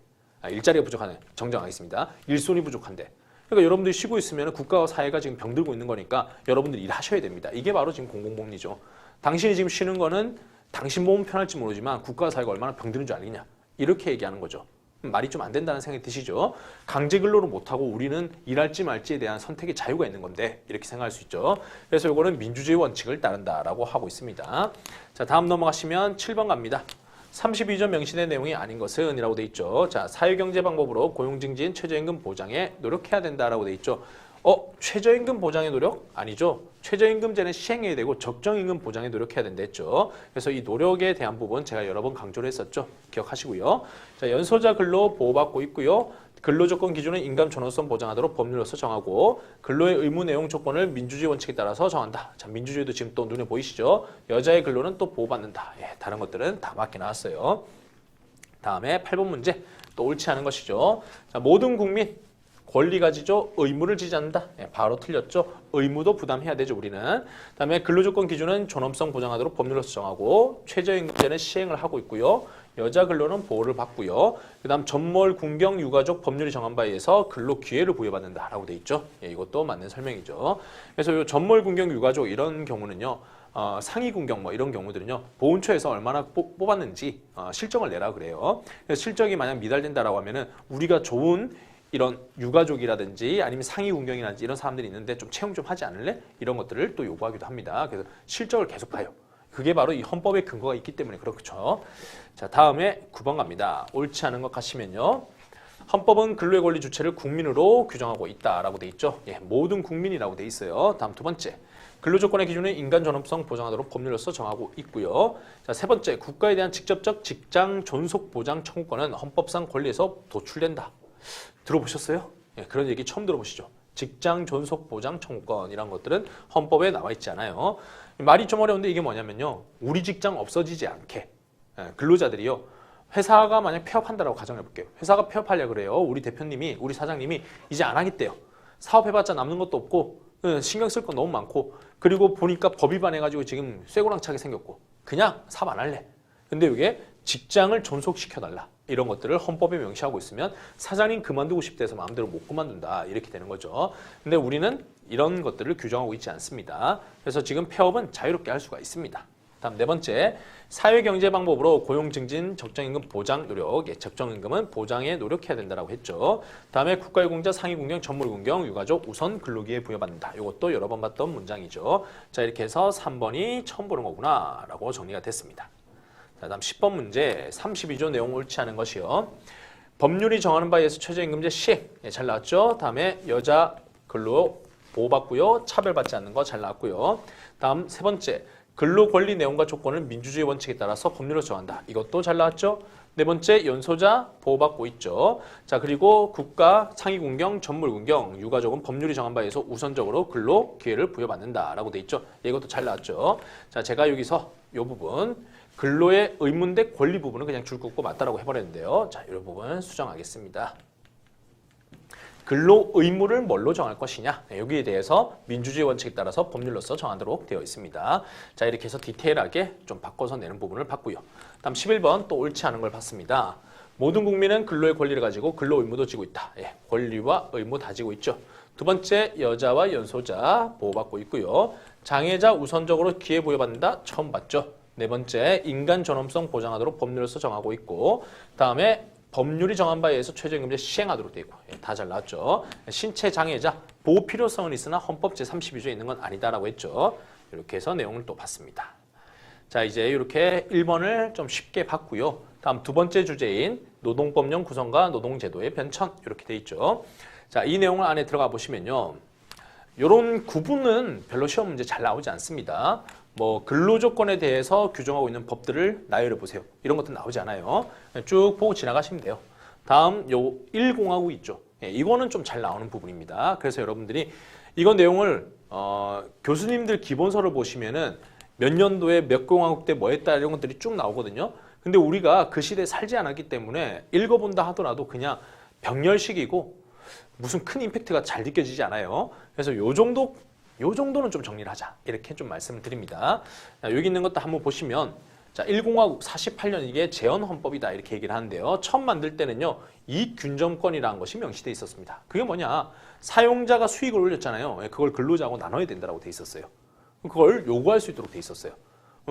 정정하겠습니다. 일손이 부족한데. 그러니까 여러분들이 쉬고 있으면 국가와 사회가 지금 병들고 있는 거니까 여러분들이 일하셔야 됩니다. 이게 바로 지금 공공복리죠. 당신이 지금 쉬는 거는 당신 몸은 편할지 모르지만 국가와 사회가 얼마나 병드는 줄 알겠냐. 이렇게 얘기하는 거죠. 말이 좀 안 된다는 생각이 드시죠? 강제 근로를 못하고 우리는 일할지 말지에 대한 선택의 자유가 있는 건데 이렇게 생각할 수 있죠. 그래서 이거는 민주주의 원칙을 따른다라고 하고 있습니다. 자, 다음 넘어가시면 7번 갑니다. 32조 명시된 내용이 아닌 것은 이라고 돼 있죠. 자, 사회경제 방법으로 고용증진 최저임금 보장에 노력해야 된다라고 돼 있죠. 최저임금 보장의 노력? 아니죠. 최저임금제는 시행해야 되고 적정임금 보장에 노력해야 된다 했죠. 그래서 이 노력에 대한 부분 제가 여러 번 강조를 했었죠. 기억하시고요. 자, 연소자 근로 보호받고 있고요. 근로조건 기준은 인감 전원성 보장하도록 법률로서 정하고 근로의 의무 내용 조건을 민주주의 원칙에 따라서 정한다. 자, 민주주의도 지금 또 눈에 보이시죠? 여자의 근로는 또 보호받는다. 예, 다른 것들은 다 맞게 나왔어요. 다음에 8번 문제 또 옳지 않은 것이죠. 자, 모든 국민 권리 가지죠. 의무를 지지 않는다. 예, 바로 틀렸죠. 의무도 부담해야 되죠. 우리는. 그다음에 근로조건 기준은 존엄성 보장하도록 법률로서 정하고 최저임금제는 시행을 하고 있고요. 여자 근로는 보호를 받고요. 그다음 전몰 군경 유가족 법률이 정한 바에 의해서 근로 기회를 부여받는다라고 돼 있죠. 예, 이것도 맞는 설명이죠. 그래서 이 전몰 군경 유가족 이런 경우는요. 상위 군경 뭐 이런 경우들은요. 보훈처에서 얼마나 뽑았는지 실적을 내라 그래요. 그래서 실적이 만약 미달된다라고 하면은 우리가 좋은 이런 유가족이라든지 아니면 상위 군경이라든지 이런 사람들이 있는데 좀 채용 좀 하지 않을래? 이런 것들을 또 요구하기도 합니다. 그래서 실적을 계속 봐요. 그게 바로 이 헌법의 근거가 있기 때문에 그렇죠. 자, 다음에 9번 갑니다. 옳지 않은 것 같으면요. 헌법은 근로의 권리 주체를 국민으로 규정하고 있다라고 돼 있죠. 예, 모든 국민이라고 돼 있어요. 다음 두 번째. 근로조건의 기준은 인간 존엄성 보장하도록 법률로서 정하고 있고요. 자, 세 번째. 국가에 대한 직접적 직장 존속 보장 청구권은 헌법상 권리에서 도출된다. 들어보셨어요? 예, 그런 얘기 처음 들어보시죠? 직장 존속 보장 청구권이란 것들은 헌법에 나와 있지 않아요. 말이 좀 어려운데 이게 뭐냐면요. 우리 직장 없어지지 않게 근로자들이요. 회사가 만약 폐업한다라고 가정해 볼게요. 회사가 폐업하려고 그래요. 우리 대표님이, 우리 사장님이 이제 안 하겠대요. 사업해봤자 남는 것도 없고 신경 쓸 건 너무 많고 그리고 보니까 법 위반해가지고 지금 쇠고랑차게 생겼고 그냥 사업 안 할래. 근데 이게 직장을 존속시켜달라. 이런 것들을 헌법에 명시하고 있으면 사장님 그만두고 싶다 해서 마음대로 못 그만둔다. 이렇게 되는 거죠. 근데 우리는 이런 것들을 규정하고 있지 않습니다. 그래서 지금 폐업은 자유롭게 할 수가 있습니다. 다음 네 번째, 사회경제 방법으로 고용 증진, 적정임금 보장 노력, 적정임금은 보장에 노력해야 된다고 했죠. 다음에 국가유공자, 상위군경, 전몰군경, 유가족 우선 근로기에 부여받는다. 이것도 여러 번 봤던 문장이죠. 자, 이렇게 해서 3번이 처음 보는 거구나 라고 정리가 됐습니다. 자, 다음 10번 문제, 32조 내용 옳지 않은 것이요. 법률이 정하는 바에 의해서 최저임금제 시행, 잘 나왔죠. 다음에 여자 근로 보호받고요. 차별받지 않는 거 잘 나왔고요. 다음 세 번째, 근로권리 내용과 조건을 민주주의 원칙에 따라서 법률로 정한다. 이것도 잘 나왔죠. 네 번째, 연소자 보호받고 있죠. 자, 그리고 국가, 상위군경, 전몰군경, 유가족은 법률이 정한 바에 의해서 우선적으로 근로 기회를 부여받는다라고 돼 있죠. 이것도 잘 나왔죠. 자, 제가 여기서 이 부분 근로의 의무 대 권리 부분은 그냥 줄 긋고 맞다라고 해버렸는데요. 자, 이 부분 수정하겠습니다. 근로 의무를 뭘로 정할 것이냐, 여기에 대해서 민주주의 원칙에 따라서 법률로서 정하도록 되어 있습니다. 자, 이렇게 해서 디테일하게 좀 바꿔서 내는 부분을 봤고요. 다음 11번 또 옳지 않은 걸 봤습니다. 모든 국민은 근로의 권리를 가지고 근로 의무도 지고 있다. 예, 권리와 의무 다 지고 있죠. 두 번째, 여자와 연소자 보호받고 있고요. 장애자 우선적으로 기회 부여받는다. 처음 봤죠. 네 번째, 인간 존엄성 보장하도록 법률로서 정하고 있고, 다음에 법률이 정한 바에 의해서 최저임금제 시행하도록 되어 있고, 다 잘 나왔죠. 신체 장애자 보호 필요성은 있으나 헌법 제32조에 있는 건 아니다라고 했죠. 이렇게 해서 내용을 또 봤습니다. 자, 이제 이렇게 1번을 좀 쉽게 봤고요. 다음 두 번째 주제인 노동법령 구성과 노동제도의 변천 이렇게 돼 있죠. 자, 이 내용을 안에 들어가 보시면요. 이런 구분은 별로 시험 문제 잘 나오지 않습니다. 뭐 근로조건에 대해서 규정하고 있는 법들을 나열해 보세요. 이런 것도 나오지 않아요. 쭉 보고 지나가시면 돼요. 다음 요 1공하고 있죠. 이거는 좀 잘 나오는 부분입니다. 그래서 여러분들이 이건 내용을 교수님들 기본서를 보시면은 몇 년도에 몇 공화국 때 뭐 했다 이런 것들이 쭉 나오거든요. 근데 우리가 그 시대에 살지 않았기 때문에 읽어본다 하더라도 그냥 병렬식이고 무슨 큰 임팩트가 잘 느껴지지 않아요. 그래서 요 정도는 좀 정리를 하자. 이렇게 좀 말씀을 드립니다. 자, 여기 있는 것도 한번 보시면 자, 1공화국 48년 이게 재헌헌법이다 이렇게 얘기를 하는데요. 처음 만들 때는요. 이익균점권이라는 것이 명시되어 있었습니다. 그게 뭐냐? 사용자가 수익을 올렸잖아요. 그걸 근로자하고 나눠야 된다고 돼 있었어요. 그걸 요구할 수 있도록 돼 있었어요.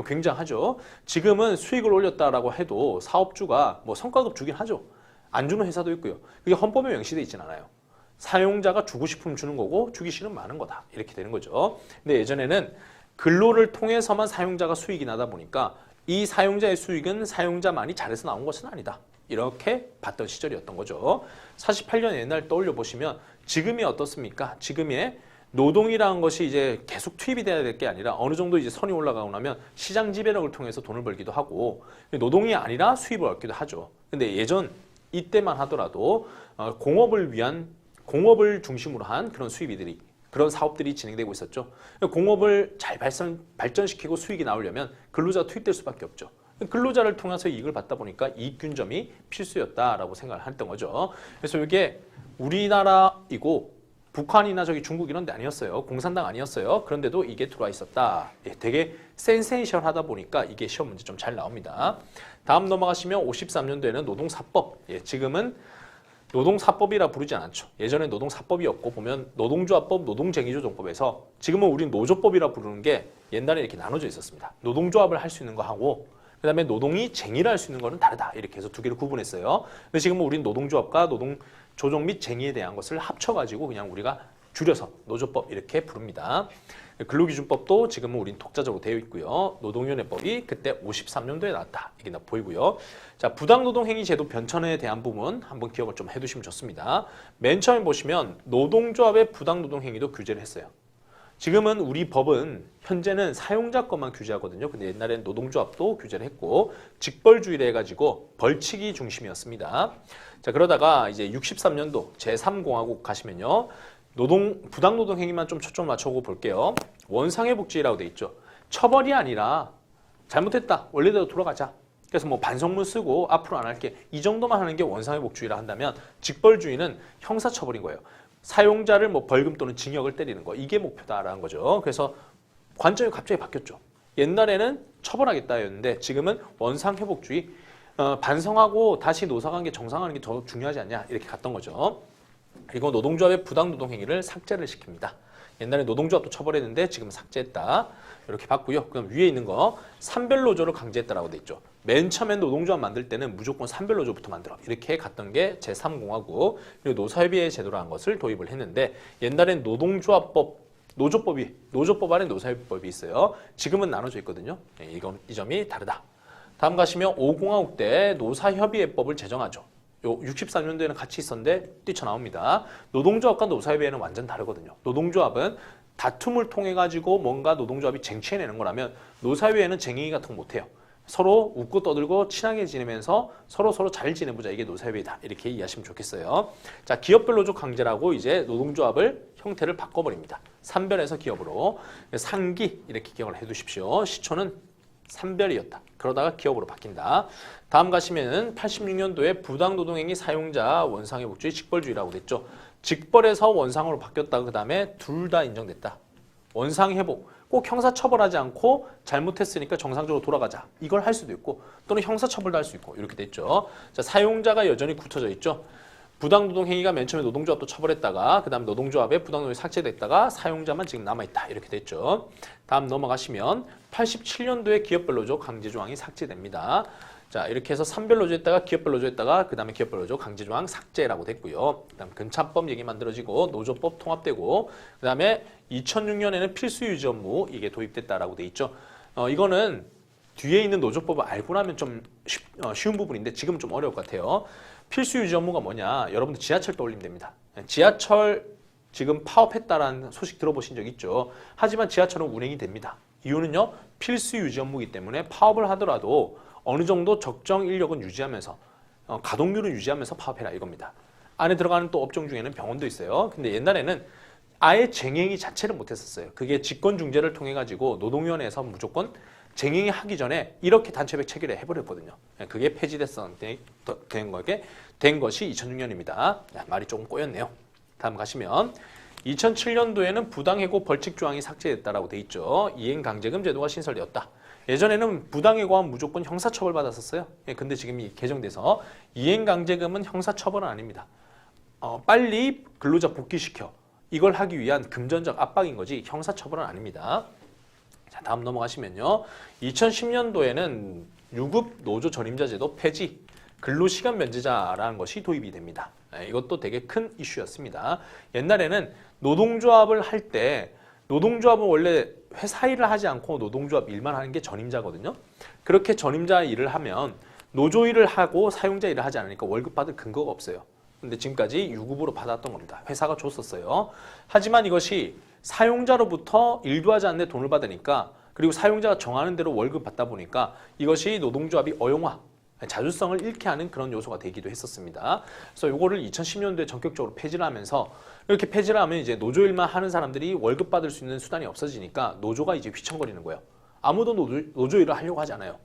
굉장하죠. 지금은 수익을 올렸다라고 해도 사업주가 뭐 성과급 주긴 하죠. 안 주는 회사도 있고요. 그게 헌법에 명시되어 있진 않아요. 사용자가 주고 싶으면 주는 거고 주기 싫으면 마는 거다. 이렇게 되는 거죠. 근데 예전에는 근로를 통해서만 사용자가 수익이 나다 보니까 이 사용자의 수익은 사용자만이 잘해서 나온 것은 아니다. 이렇게 봤던 시절이었던 거죠. 48년 옛날 떠올려 보시면 지금이 어떻습니까? 지금의 노동이라는 것이 이제 계속 투입이 돼야 될 게 아니라 어느 정도 이제 선이 올라가고 나면 시장 지배력을 통해서 돈을 벌기도 하고 노동이 아니라 수입을 얻기도 하죠. 근데 예전 이때만 하더라도 공업을 중심으로 한 그런 수입이들이 그런 사업들이 진행되고 있었죠. 공업을 잘 발전시키고 수익이 나오려면 근로자가 투입될 수밖에 없죠. 근로자를 통해서 이익을 받다 보니까 이익균점이 필수였다라고 생각을 했던 거죠. 그래서 이게 우리나라이고 북한이나 저기 중국 이런 데 아니었어요. 공산당 아니었어요. 그런데도 이게 들어와 있었다. 되게 센세이션하다 보니까 이게 시험 문제 좀 잘 나옵니다. 다음 넘어가시면 53년도에는 노동사법. 지금은 노동사법이라 부르지 않죠. 예전에 노동사법이었고 보면 노동조합법, 노동쟁의조정법에서 지금은 우린 노조법이라 부르는 게 옛날에 이렇게 나눠져 있었습니다. 노동조합을 할 수 있는 거 하고 그다음에 노동이 쟁의를 할 수 있는 거는 다르다. 이렇게 해서 두 개를 구분했어요. 근데 지금은 우린 노동조합과 노동조정 및 쟁의에 대한 것을 합쳐가지고 그냥 우리가 줄여서 노조법 이렇게 부릅니다. 근로기준법도 지금은 우린 독자적으로 되어 있고요. 노동위원회법이 그때 53년도에 나왔다. 이게 나 보이고요. 자, 부당노동행위 제도 변천에 대한 부분 한번 기억을 좀 해두시면 좋습니다. 맨 처음에 보시면 노동조합의 부당노동행위도 규제를 했어요. 지금은 우리 법은 현재는 사용자 것만 규제하거든요. 근데 옛날에는 노동조합도 규제를 했고 직벌주의를 해가지고 벌칙이 중심이었습니다. 자, 그러다가 이제 63년도 제3공화국 가시면요. 부당노동 행위만 좀 초점 맞춰보고 볼게요. 원상회복주의라고 돼 있죠. 처벌이 아니라 잘못했다. 원래대로 돌아가자. 그래서 뭐 반성문 쓰고 앞으로 안 할게. 이 정도만 하는 게 원상회복주의라 한다면 직벌주의는 형사처벌인 거예요. 사용자를 뭐 벌금 또는 징역을 때리는 거. 이게 목표다라는 거죠. 그래서 관점이 갑자기 바뀌었죠. 옛날에는 처벌하겠다였는데 지금은 원상회복주의. 반성하고 다시 노사관계 정상화하는 게 더 중요하지 않냐. 이렇게 갔던 거죠. 그리고 노동조합의 부당노동행위를 삭제를 시킵니다. 옛날에 노동조합도 처벌했는데 지금 삭제했다. 이렇게 봤고요. 그럼 위에 있는 거 산별노조를 강제했다라고 돼 있죠. 맨 처음엔 노동조합 만들 때는 무조건 산별노조부터 만들어. 이렇게 갔던 게 제3공화국 그리고 노사협의회 제도라는 것을 도입을 했는데 옛날엔 노조법 안에 노사협의법이 있어요. 지금은 나눠져 있거든요. 이 점이 다르다. 다음 가시면 5공화국 때 노사협의회법을 제정하죠. 요 64년도에는 같이 있었는데 뛰쳐나옵니다. 노동조합과 노사협의회는 완전 다르거든요. 노동조합은 다툼을 통해 가지고 뭔가 노동조합이 쟁취해내는 거라면 노사협의회는 쟁의 같은 거 못해요. 서로 웃고 떠들고 친하게 지내면서 서로 잘 지내보자. 이게 노사협의회다. 이렇게 이해하시면 좋겠어요. 자, 기업별 노조 강제라고 이제 노동조합을 형태를 바꿔버립니다. 산별에서 기업으로. 상기 이렇게 기억을 해두십시오. 시초는 산별이었다. 그러다가 기업으로 바뀐다. 다음 가시면은 86년도에 부당노동행위 사용자 원상회복주의 직벌주의라고 됐죠. 직벌에서 원상으로 바뀌었다. 그 다음에 둘 다 인정됐다. 원상회복. 꼭 형사처벌하지 않고 잘못했으니까 정상적으로 돌아가자. 이걸 할 수도 있고 또는 형사처벌도 할 수 있고 이렇게 됐죠. 자, 사용자가 여전히 굳혀져 있죠. 부당노동행위가 맨 처음에 노동조합도 처벌했다가 그 다음 노동조합에 부당노동이 삭제됐다가 사용자만 지금 남아있다. 이렇게 됐죠. 다음 넘어가시면 87년도에 기업별노조 강제조항이 삭제됩니다. 자, 이렇게 해서 산별노조했다가 기업별노조했다가 그 다음에 기업별노조 강제조항 삭제라고 됐고요. 그 다음 근차법 얘기 만들어지고 노조법 통합되고 그 다음에 2006년에는 필수유지 업무 이게 도입됐다라고 돼 있죠. 이거는 뒤에 있는 노조법을 알고 나면 좀 쉬운 부분인데 지금은 좀 어려울 것 같아요. 필수 유지 업무가 뭐냐? 여러분들 지하철 떠올리면 됩니다. 지하철 지금 파업했다라는 소식 들어보신 적 있죠? 하지만 지하철은 운행이 됩니다. 이유는요. 필수 유지 업무이기 때문에 파업을 하더라도 어느 정도 적정 인력은 유지하면서 가동률은 유지하면서 파업해라 이겁니다. 안에 들어가는 또 업종 중에는 병원도 있어요. 근데 옛날에는 아예 쟁행위 자체를 못했었어요. 그게 직권중재를 통해 가지고 노동위원회에서 무조건 쟁행위 하기 전에 이렇게 단체백 체결해 해버렸거든요. 그게 된 것이 2006년입니다. 말이 조금 꼬였네요. 다음 가시면 2007년도에는 부당해고 벌칙 조항이 삭제됐다라고 돼 있죠. 이행강제금 제도가 신설되었다. 예전에는 부당해고하면 무조건 형사처벌 받았었어요. 근데 지금 이 개정돼서 이행강제금은 형사처벌은 아닙니다. 빨리 근로자 복귀시켜. 이걸 하기 위한 금전적 압박인 거지 형사처벌은 아닙니다. 자, 다음 넘어가시면요. 2010년도에는 유급 노조 전임자 제도 폐지, 근로시간 면제자라는 것이 도입이 됩니다. 이것도 되게 큰 이슈였습니다. 옛날에는 노동조합을 할 때 노동조합은 원래 회사 일을 하지 않고 노동조합 일만 하는 게 전임자거든요. 그렇게 전임자 일을 하면 노조 일을 하고 사용자 일을 하지 않으니까 월급 받을 근거가 없어요. 근데 지금까지 유급으로 받았던 겁니다. 회사가 줬었어요. 하지만 이것이 사용자로부터 일도 하지 않는데 돈을 받으니까 그리고 사용자가 정하는 대로 월급 받다 보니까 이것이 노동조합이 어용화, 자주성을 잃게 하는 그런 요소가 되기도 했었습니다. 그래서 이거를 2010년도에 전격적으로 폐지를 하면서 이렇게 폐지를 하면 이제 노조 일만 하는 사람들이 월급 받을 수 있는 수단이 없어지니까 노조가 이제 휘청거리는 거예요. 아무도 노조 일을 하려고 하지 않아요.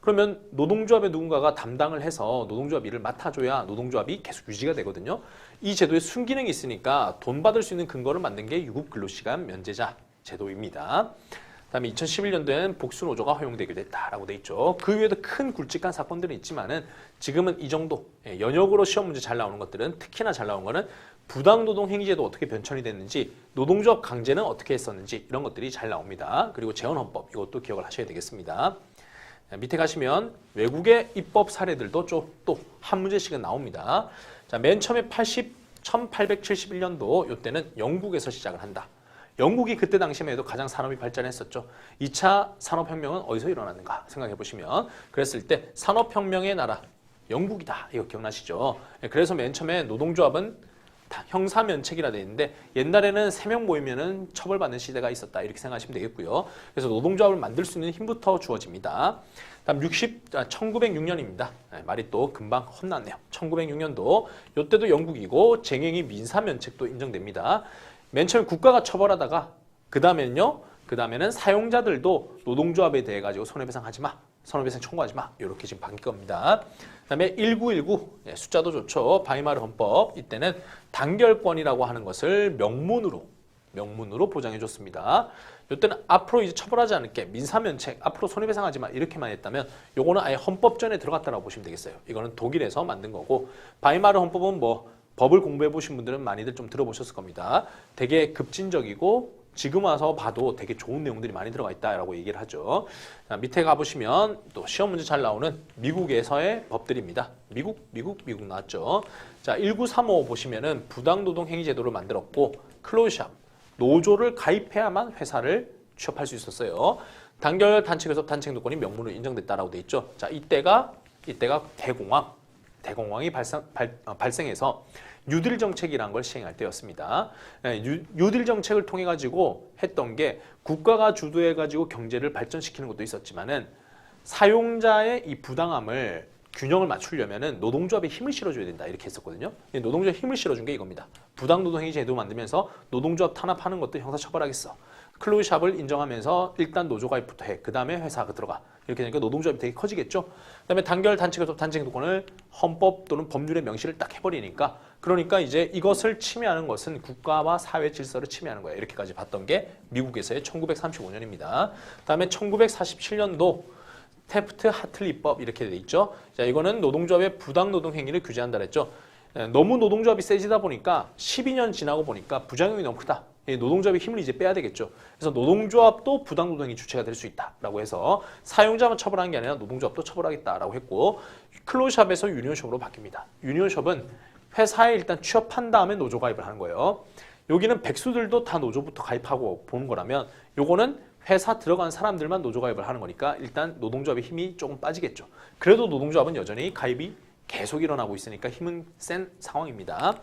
그러면 노동조합의 누군가가 담당을 해서 노동조합 일을 맡아줘야 노동조합이 계속 유지가 되거든요. 이 제도에 순기능이 있으니까 돈 받을 수 있는 근거를 만든 게 유급 근로시간 면제자 제도입니다. 그다음에 2011년도에는 복수노조가 허용되게 됐다라고 돼 있죠. 그 외에도 큰 굵직한 사건들은 있지만은 지금은 이 정도 연역으로 시험 문제 잘 나오는 것들은 특히나 잘 나온 거는 부당노동 행위제도 어떻게 변천이 됐는지, 노동조합 강제는 어떻게 했었는지 이런 것들이 잘 나옵니다. 그리고 재헌헌법 이것도 기억을 하셔야 되겠습니다. 밑에 가시면 외국의 입법 사례들도 또 한 문제씩은 나옵니다. 자, 맨 처음에 1871년도 이때는 영국에서 시작을 한다. 영국이 그때 당시만 해도 가장 산업이 발전했었죠. 2차 산업혁명은 어디서 일어났는가 생각해 보시면 그랬을 때 산업혁명의 나라 영국이다. 이거 기억나시죠? 그래서 맨 처음에 노동조합은 형사면책이라 되어 있는데 옛날에는 3명 모이면은 처벌받는 시대가 있었다. 이렇게 생각하시면 되겠고요. 그래서 노동조합을 만들 수 있는 힘부터 주어집니다. 다음 1906년입니다. 말이 또 금방 혼났네요. 1906년도 이때도 영국이고 쟁행이 민사면책도 인정됩니다. 맨 처음에 국가가 처벌하다가 그 다음에는 사용자들도 노동조합에 대해 가지고 손해배상하지 마, 손해배상 청구하지 마 이렇게 지금 바뀐 겁니다. 그다음에 1919 숫자도 좋죠. 바이마르 헌법 이때는 단결권이라고 하는 것을 명문으로 보장해 줬습니다. 이때는 앞으로 이제 처벌하지 않을게 민사면책 앞으로 손해배상하지 마 이렇게만 했다면 요거는 아예 헌법전에 들어갔다라고 보시면 되겠어요. 이거는 독일에서 만든 거고 바이마르 헌법은 뭐 법을 공부해 보신 분들은 많이들 좀 들어보셨을 겁니다. 되게 급진적이고 지금 와서 봐도 되게 좋은 내용들이 많이 들어가 있다라고 얘기를 하죠. 자, 밑에 가보시면 또 시험 문제 잘 나오는 미국에서의 법들입니다. 미국 나왔죠. 자, 1935 보시면은 부당노동 행위 제도를 만들었고 클로즈샵 노조를 가입해야만 회사를 취업할 수 있었어요. 단결 단체교섭 단체행동권이 명문으로 인정됐다라고 돼 있죠. 자, 이때가 대공황이 발생해서 뉴딜 정책이라는 걸 시행할 때였습니다. 뉴딜 정책을 통해 가지고 했던 게 국가가 주도해 가지고 경제를 발전시키는 것도 있었지만은 사용자의 이 부당함을 균형을 맞추려면은 노동조합에 힘을 실어줘야 된다 이렇게 했었거든요. 노동조합에 힘을 실어준 게 이겁니다. 부당노동행위 제도 만들면서 노동조합 탄압하는 것도 형사처벌하겠어. 클로즈샵을 인정하면서 일단 노조 가입부터 해. 그 다음에 회사가 들어가. 이렇게 되니까 노동조합이 되게 커지겠죠. 그 다음에 단결 단체교섭 단체행동권을 헌법 또는 법률에 명시를 딱 해버리니까 그러니까 이제 이것을 침해하는 것은 국가와 사회 질서를 침해하는 거예요. 이렇게까지 봤던 게 미국에서의 1935년입니다. 그 다음에 1947년도 테프트 하틀리법 이렇게 돼 있죠. 자, 이거는 노동조합의 부당노동 행위를 규제한다 그랬죠. 너무 노동조합이 세지다 보니까 12년 지나고 보니까 부작용이 너무 크다. 노동조합의 힘을 이제 빼야 되겠죠. 그래서 노동조합도 부당노동행위 주체가 될 수 있다라고 해서 사용자만 처벌하는 게 아니라 노동조합도 처벌하겠다라고 했고 클로즈샵에서 유니온숍으로 바뀝니다. 유니온숍은 회사에 일단 취업한 다음에 노조 가입을 하는 거예요. 여기는 백수들도 다 노조부터 가입하고 보는 거라면 요거는 회사 들어간 사람들만 노조 가입을 하는 거니까 일단 노동조합의 힘이 조금 빠지겠죠. 그래도 노동조합은 여전히 가입이 계속 일어나고 있으니까 힘은 센 상황입니다.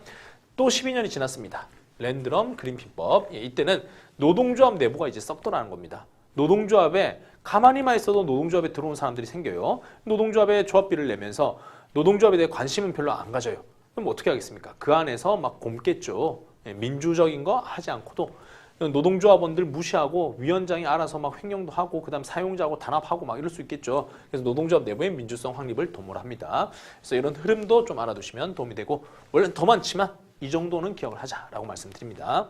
또 12년이 지났습니다. 랜드럼 그린핀법. 이때는 노동조합 내부가 이제 썩더라는 겁니다. 노동조합에 가만히만 있어도 노동조합에 들어온 사람들이 생겨요. 노동조합에 조합비를 내면서 노동조합에 대해 관심은 별로 안 가져요. 그럼 어떻게 하겠습니까? 그 안에서 막 곪겠죠. 민주적인 거 하지 않고도 노동조합원들 무시하고 위원장이 알아서 막 횡령도 하고 그다음 사용자하고 단합하고 막 이럴 수 있겠죠. 그래서 노동조합 내부의 민주성 확립을 도모를 합니다. 그래서 이런 흐름도 좀 알아두시면 도움이 되고 원래는 더 많지만 이 정도는 기억을 하자라고 말씀드립니다.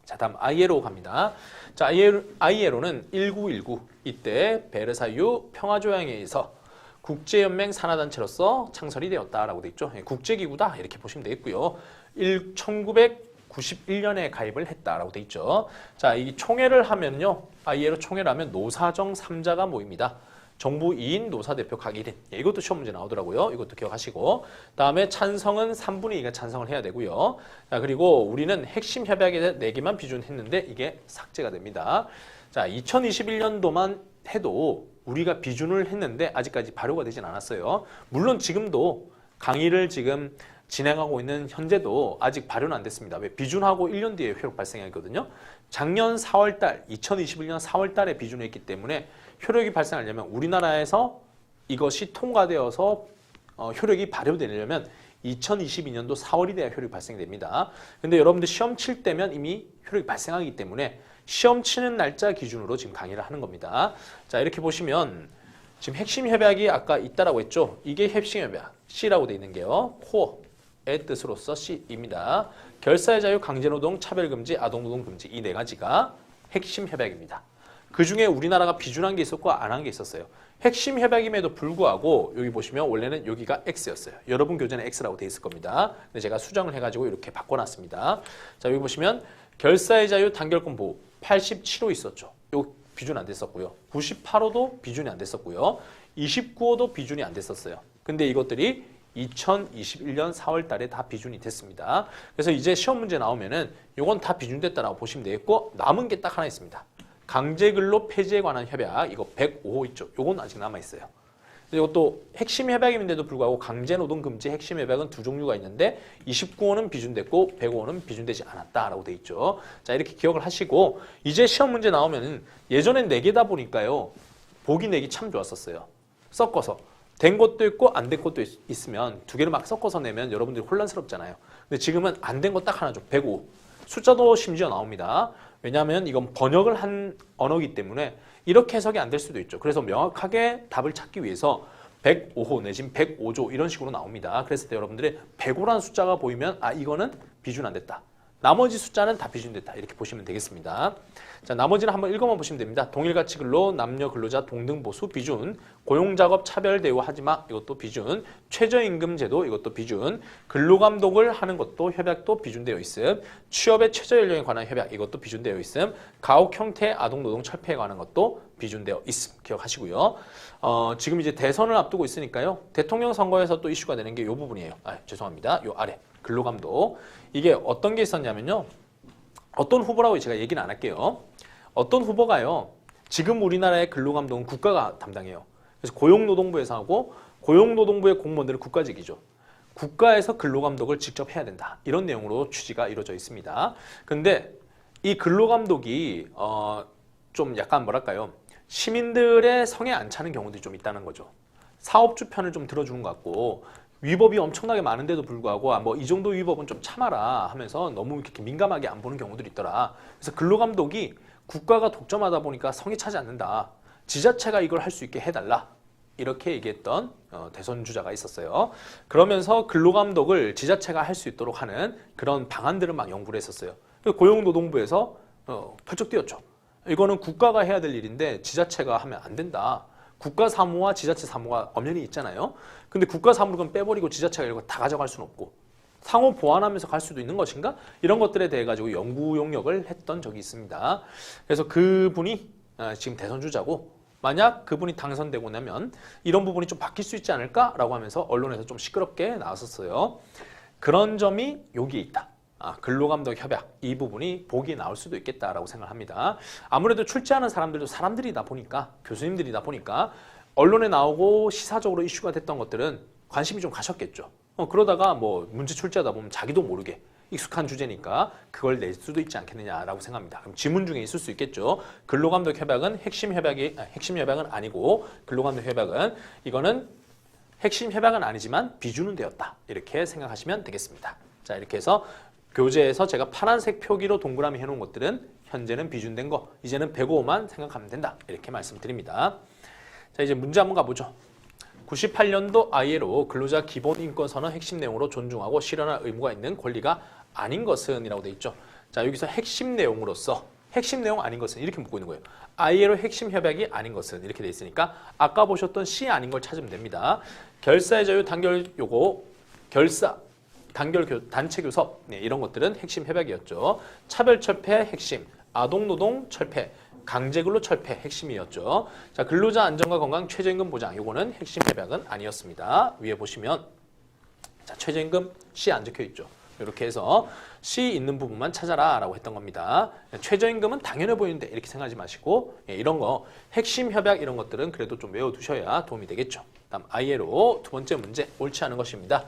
자, 다음 ILO 갑니다. 자, ILO는 1919 이때 베르사유 평화조약에서 국제연맹 산하단체로서 창설이 되었다라고 돼 있죠. 국제기구다 이렇게 보시면 되겠고요. 1991년에 가입을 했다라고 돼 있죠. 자, 이 총회를 하면요. ILO 총회를 하면 노사정 3자가 모입니다. 정부 2인, 노사 대표 각 1인. 이것도 시험 문제 나오더라고요. 이것도 기억하시고. 다음에 찬성은 3분의 2가 찬성을 해야 되고요. 자, 그리고 우리는 핵심 협약에 4개만 비준했는데 이게 삭제가 됩니다. 자, 2021년도만 해도 우리가 비준을 했는데 아직까지 발효가 되진 않았어요. 물론 지금도 강의를 지금 진행하고 있는 현재도 아직 발효는 안 됐습니다. 왜? 비준하고 1년 뒤에 효력 발생하거든요. 작년 4월달, 2021년 4월달에 비준했기 때문에 효력이 발생하려면 우리나라에서 이것이 통과되어서 효력이 발효되려면 2022년도 4월이 돼야 효력이 발생됩니다. 근데 여러분들 시험 칠 때면 이미 효력이 발생하기 때문에 시험 치는 날짜 기준으로 지금 강의를 하는 겁니다. 자, 이렇게 보시면 지금 핵심 협약이 아까 있다라고 했죠. 이게 핵심 협약 C라고 돼 있는 게요. 코어의 뜻으로서 C입니다. 결사의 자유, 강제노동, 차별금지, 아동노동 금지 이 4가지가 핵심 협약입니다. 그중에 우리나라가 비준한 게 있었고 안 한 게 있었어요. 핵심 협약임에도 불구하고 여기 보시면 원래는 여기가 X였어요. 여러분 교재는 X라고 돼 있을 겁니다. 근데 제가 수정을 해가지고 이렇게 바꿔놨습니다. 자, 여기 보시면 결사의 자유 단결권 보호 87호 있었죠. 요 비준 안 됐었고요. 98호도 비준이 안 됐었고요. 29호도 비준이 안 됐었어요. 근데 이것들이 2021년 4월 달에 다 비준이 됐습니다. 그래서 이제 시험 문제 나오면은 이건 다 비준됐다라고 보시면 되겠고 남은 게 딱 하나 있습니다. 강제근로 폐지에 관한 협약 이거 105호 있죠. 이건 아직 남아 있어요. 이것도 핵심 협약임인데도 불구하고 강제노동금지 핵심 협약은 두 종류가 있는데 29호는 비준됐고 105호는 비준되지 않았다라고 돼 있죠. 자, 이렇게 기억을 하시고 이제 시험 문제 나오면은 예전엔 4개다 보니까요. 보기 내기 참 좋았었어요. 섞어서. 된 것도 있고 안 된 것도 있으면 두 개를 막 섞어서 내면 여러분들이 혼란스럽잖아요. 근데 지금은 안 된 거 딱 하나죠. 105. 숫자도 심지어 나옵니다. 왜냐하면 이건 번역을 한 언어이기 때문에 이렇게 해석이 안 될 수도 있죠. 그래서 명확하게 답을 찾기 위해서 105호 내지는 105조 이런 식으로 나옵니다. 그랬을 때 여러분들이 105라는 숫자가 보이면 아 이거는 비준 안 됐다. 나머지 숫자는 다 비준됐다. 이렇게 보시면 되겠습니다. 자, 나머지는 한번 읽어만 보시면 됩니다. 동일가치 근로, 남녀 근로자 동등 보수 비준, 고용작업 차별 대우 하지마 이것도 비준, 최저임금 제도 이것도 비준, 근로감독을 하는 것도 협약도 비준되어 있음, 취업의 최저연령에 관한 협약 이것도 비준되어 있음, 가혹 형태 아동노동 철폐에 관한 것도 비준되어 있음. 기억하시고요. 지금 이제 대선을 앞두고 있으니까요. 대통령 선거에서 또 이슈가 되는 게 이 부분이에요. 죄송합니다. 요 아래. 근로감독. 이게 어떤 게 있었냐면요. 어떤 후보라고 제가 얘기는 안 할게요. 어떤 후보가요. 지금 우리나라의 근로감독은 국가가 담당해요. 그래서 고용노동부에서 하고 고용노동부의 공무원들은 국가직이죠. 국가에서 근로감독을 직접 해야 된다. 이런 내용으로 취지가 이루어져 있습니다. 근데 이 근로감독이 좀 약간 뭐랄까요. 시민들의 성에 안 차는 경우도 좀 있다는 거죠. 사업주 편을 좀 들어주는 것 같고 위법이 엄청나게 많은데도 불구하고 뭐 이 정도 위법은 좀 참아라 하면서 너무 이렇게 민감하게 안 보는 경우들이 있더라. 그래서 근로감독이 국가가 독점하다 보니까 성이 차지 않는다. 지자체가 이걸 할 수 있게 해달라. 이렇게 얘기했던 대선 주자가 있었어요. 그러면서 근로감독을 지자체가 할 수 있도록 하는 그런 방안들을 막 연구를 했었어요. 고용노동부에서 펄쩍 뛰었죠. 이거는 국가가 해야 될 일인데 지자체가 하면 안 된다. 국가 사무와 지자체 사무가 엄연히 있잖아요. 근데 국가 사무를 빼버리고 지자체가 이런 거 다 가져갈 수는 없고 상호 보완하면서 갈 수도 있는 것인가? 이런 것들에 대해 가지고 연구 용역을 했던 적이 있습니다. 그래서 그분이 지금 대선 주자고 만약 그분이 당선되고 나면 이런 부분이 좀 바뀔 수 있지 않을까라고 하면서 언론에서 좀 시끄럽게 나왔었어요. 그런 점이 여기에 있다. 근로감독 협약 이 부분이 보기에 나올 수도 있겠다라고 생각합니다. 아무래도 출제하는 사람들도 사람들이다 보니까 교수님들이다 보니까 언론에 나오고 시사적으로 이슈가 됐던 것들은 관심이 좀 가셨겠죠. 그러다가 뭐 문제 출제하다 보면 자기도 모르게 익숙한 주제니까 그걸 낼 수도 있지 않겠느냐라고 생각합니다. 그럼 지문 중에 있을 수 있겠죠. 근로감독 협약은 핵심 협약은 아니고 근로감독 협약은 이거는 핵심 협약은 아니지만 비준은 되었다. 이렇게 생각하시면 되겠습니다. 자, 이렇게 해서 교재에서 제가 파란색 표기로 동그라미 해놓은 것들은 현재는 비준된 거, 이제는 105만 생각하면 된다. 이렇게 말씀드립니다. 자, 이제 문제 한번 가보죠. 98년도 ILO 근로자 기본인권선언 핵심 내용으로 존중하고 실현할 의무가 있는 권리가 아닌 것은 이라고 돼 있죠. 자, 여기서 핵심 내용으로서 핵심 내용 아닌 것은 이렇게 묻고 있는 거예요. ILO 핵심 협약이 아닌 것은 이렇게 돼 있으니까 아까 보셨던 C 아닌 걸 찾으면 됩니다. 결사의 자유 단결 요거 결사 단체 교섭 이런 것들은 핵심 협약이었죠. 차별철폐 핵심, 아동노동 철폐, 강제근로 철폐 핵심이었죠. 자, 근로자 안전과 건강 최저임금 보장 요거는 핵심 협약은 아니었습니다. 위에 보시면 자, 최저임금 C 안 적혀 있죠. 이렇게 해서 C 있는 부분만 찾아라 라고 했던 겁니다. 최저임금은 당연해 보이는데 이렇게 생각하지 마시고 이런 거 핵심 협약 이런 것들은 그래도 좀 외워두셔야 도움이 되겠죠. 다음 ILO 두 번째 문제 옳지 않은 것입니다.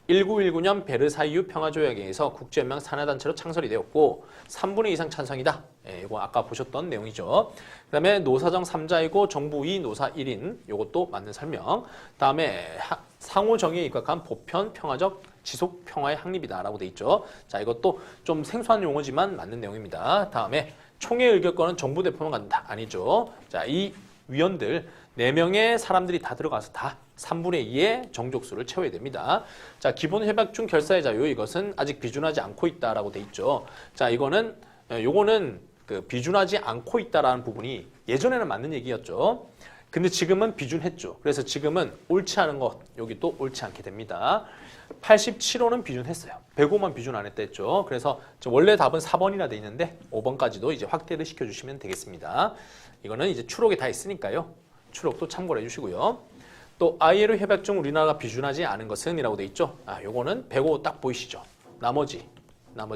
1919년 베르사유 평화조약에 의해서 국제연맹 산하단체로 창설이 되었고 3분의 2 이상 찬성이다. 이거 아까 보셨던 내용이죠. 그 다음에 노사정 3자이고 정부 2, 노사 1인 이것도 맞는 설명. 다음에 상호정의에 입각한 보편 평화적 지속 평화의 확립이다라고 돼 있죠. 자, 이것도 좀 생소한 용어지만 맞는 내용입니다. 다음에 총회 의결권은 정부 대표만 갖는다. 아니죠. 자, 이 위원들 4명의 사람들이 다 들어가서 다 3분의 2의 정족수를 채워야 됩니다. 자, 기본 협약 중 결사의 자유 이것은 아직 비준하지 않고 있다라고 돼 있죠. 자, 요거는 그 비준하지 않고 있다라는 부분이 예전에는 맞는 얘기였죠. 근데 지금은 비준했죠. 그래서 지금은 옳지 않은 것, 여기 또 옳지 않게 됩니다. 87호는 비준했어요. 105만 비준 안 했다 했죠. 그래서 원래 답은 4번이나 돼 있는데 5번까지도 이제 확대를 시켜주시면 되겠습니다. 이거는 이제 추록에 다 있으니까요. 추록도 참고를 해주시고요. 또 ILO 협약 중 우리나라가 비준하지 않은 것은 이라고 돼 있죠. 요거는 105 딱 보이시죠. 나머지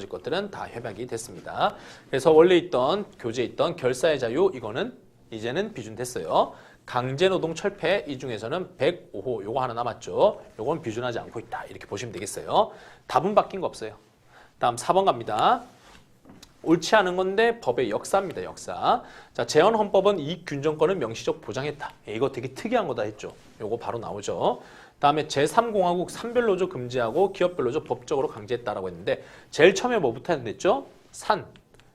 것들은 다 협약이 됐습니다. 그래서 원래 있던 교재에 있던 결사의 자유 이거는 이제는 비준됐어요. 강제노동 철폐 이 중에서는 105호 요거 하나 남았죠. 요건 비준하지 않고 있다. 이렇게 보시면 되겠어요. 답은 바뀐 거 없어요. 다음 4번 갑니다. 옳지 않은 건데 법의 역사입니다. 역사. 자, 재헌헌법은 이익균정권을 명시적 보장했다. 이거 되게 특이한 거다 했죠. 요거 바로 나오죠. 다음에 제3공화국 산별노조 금지하고 기업별노조 법적으로 강제했다라고 했는데 제일 처음에 뭐부터 했죠?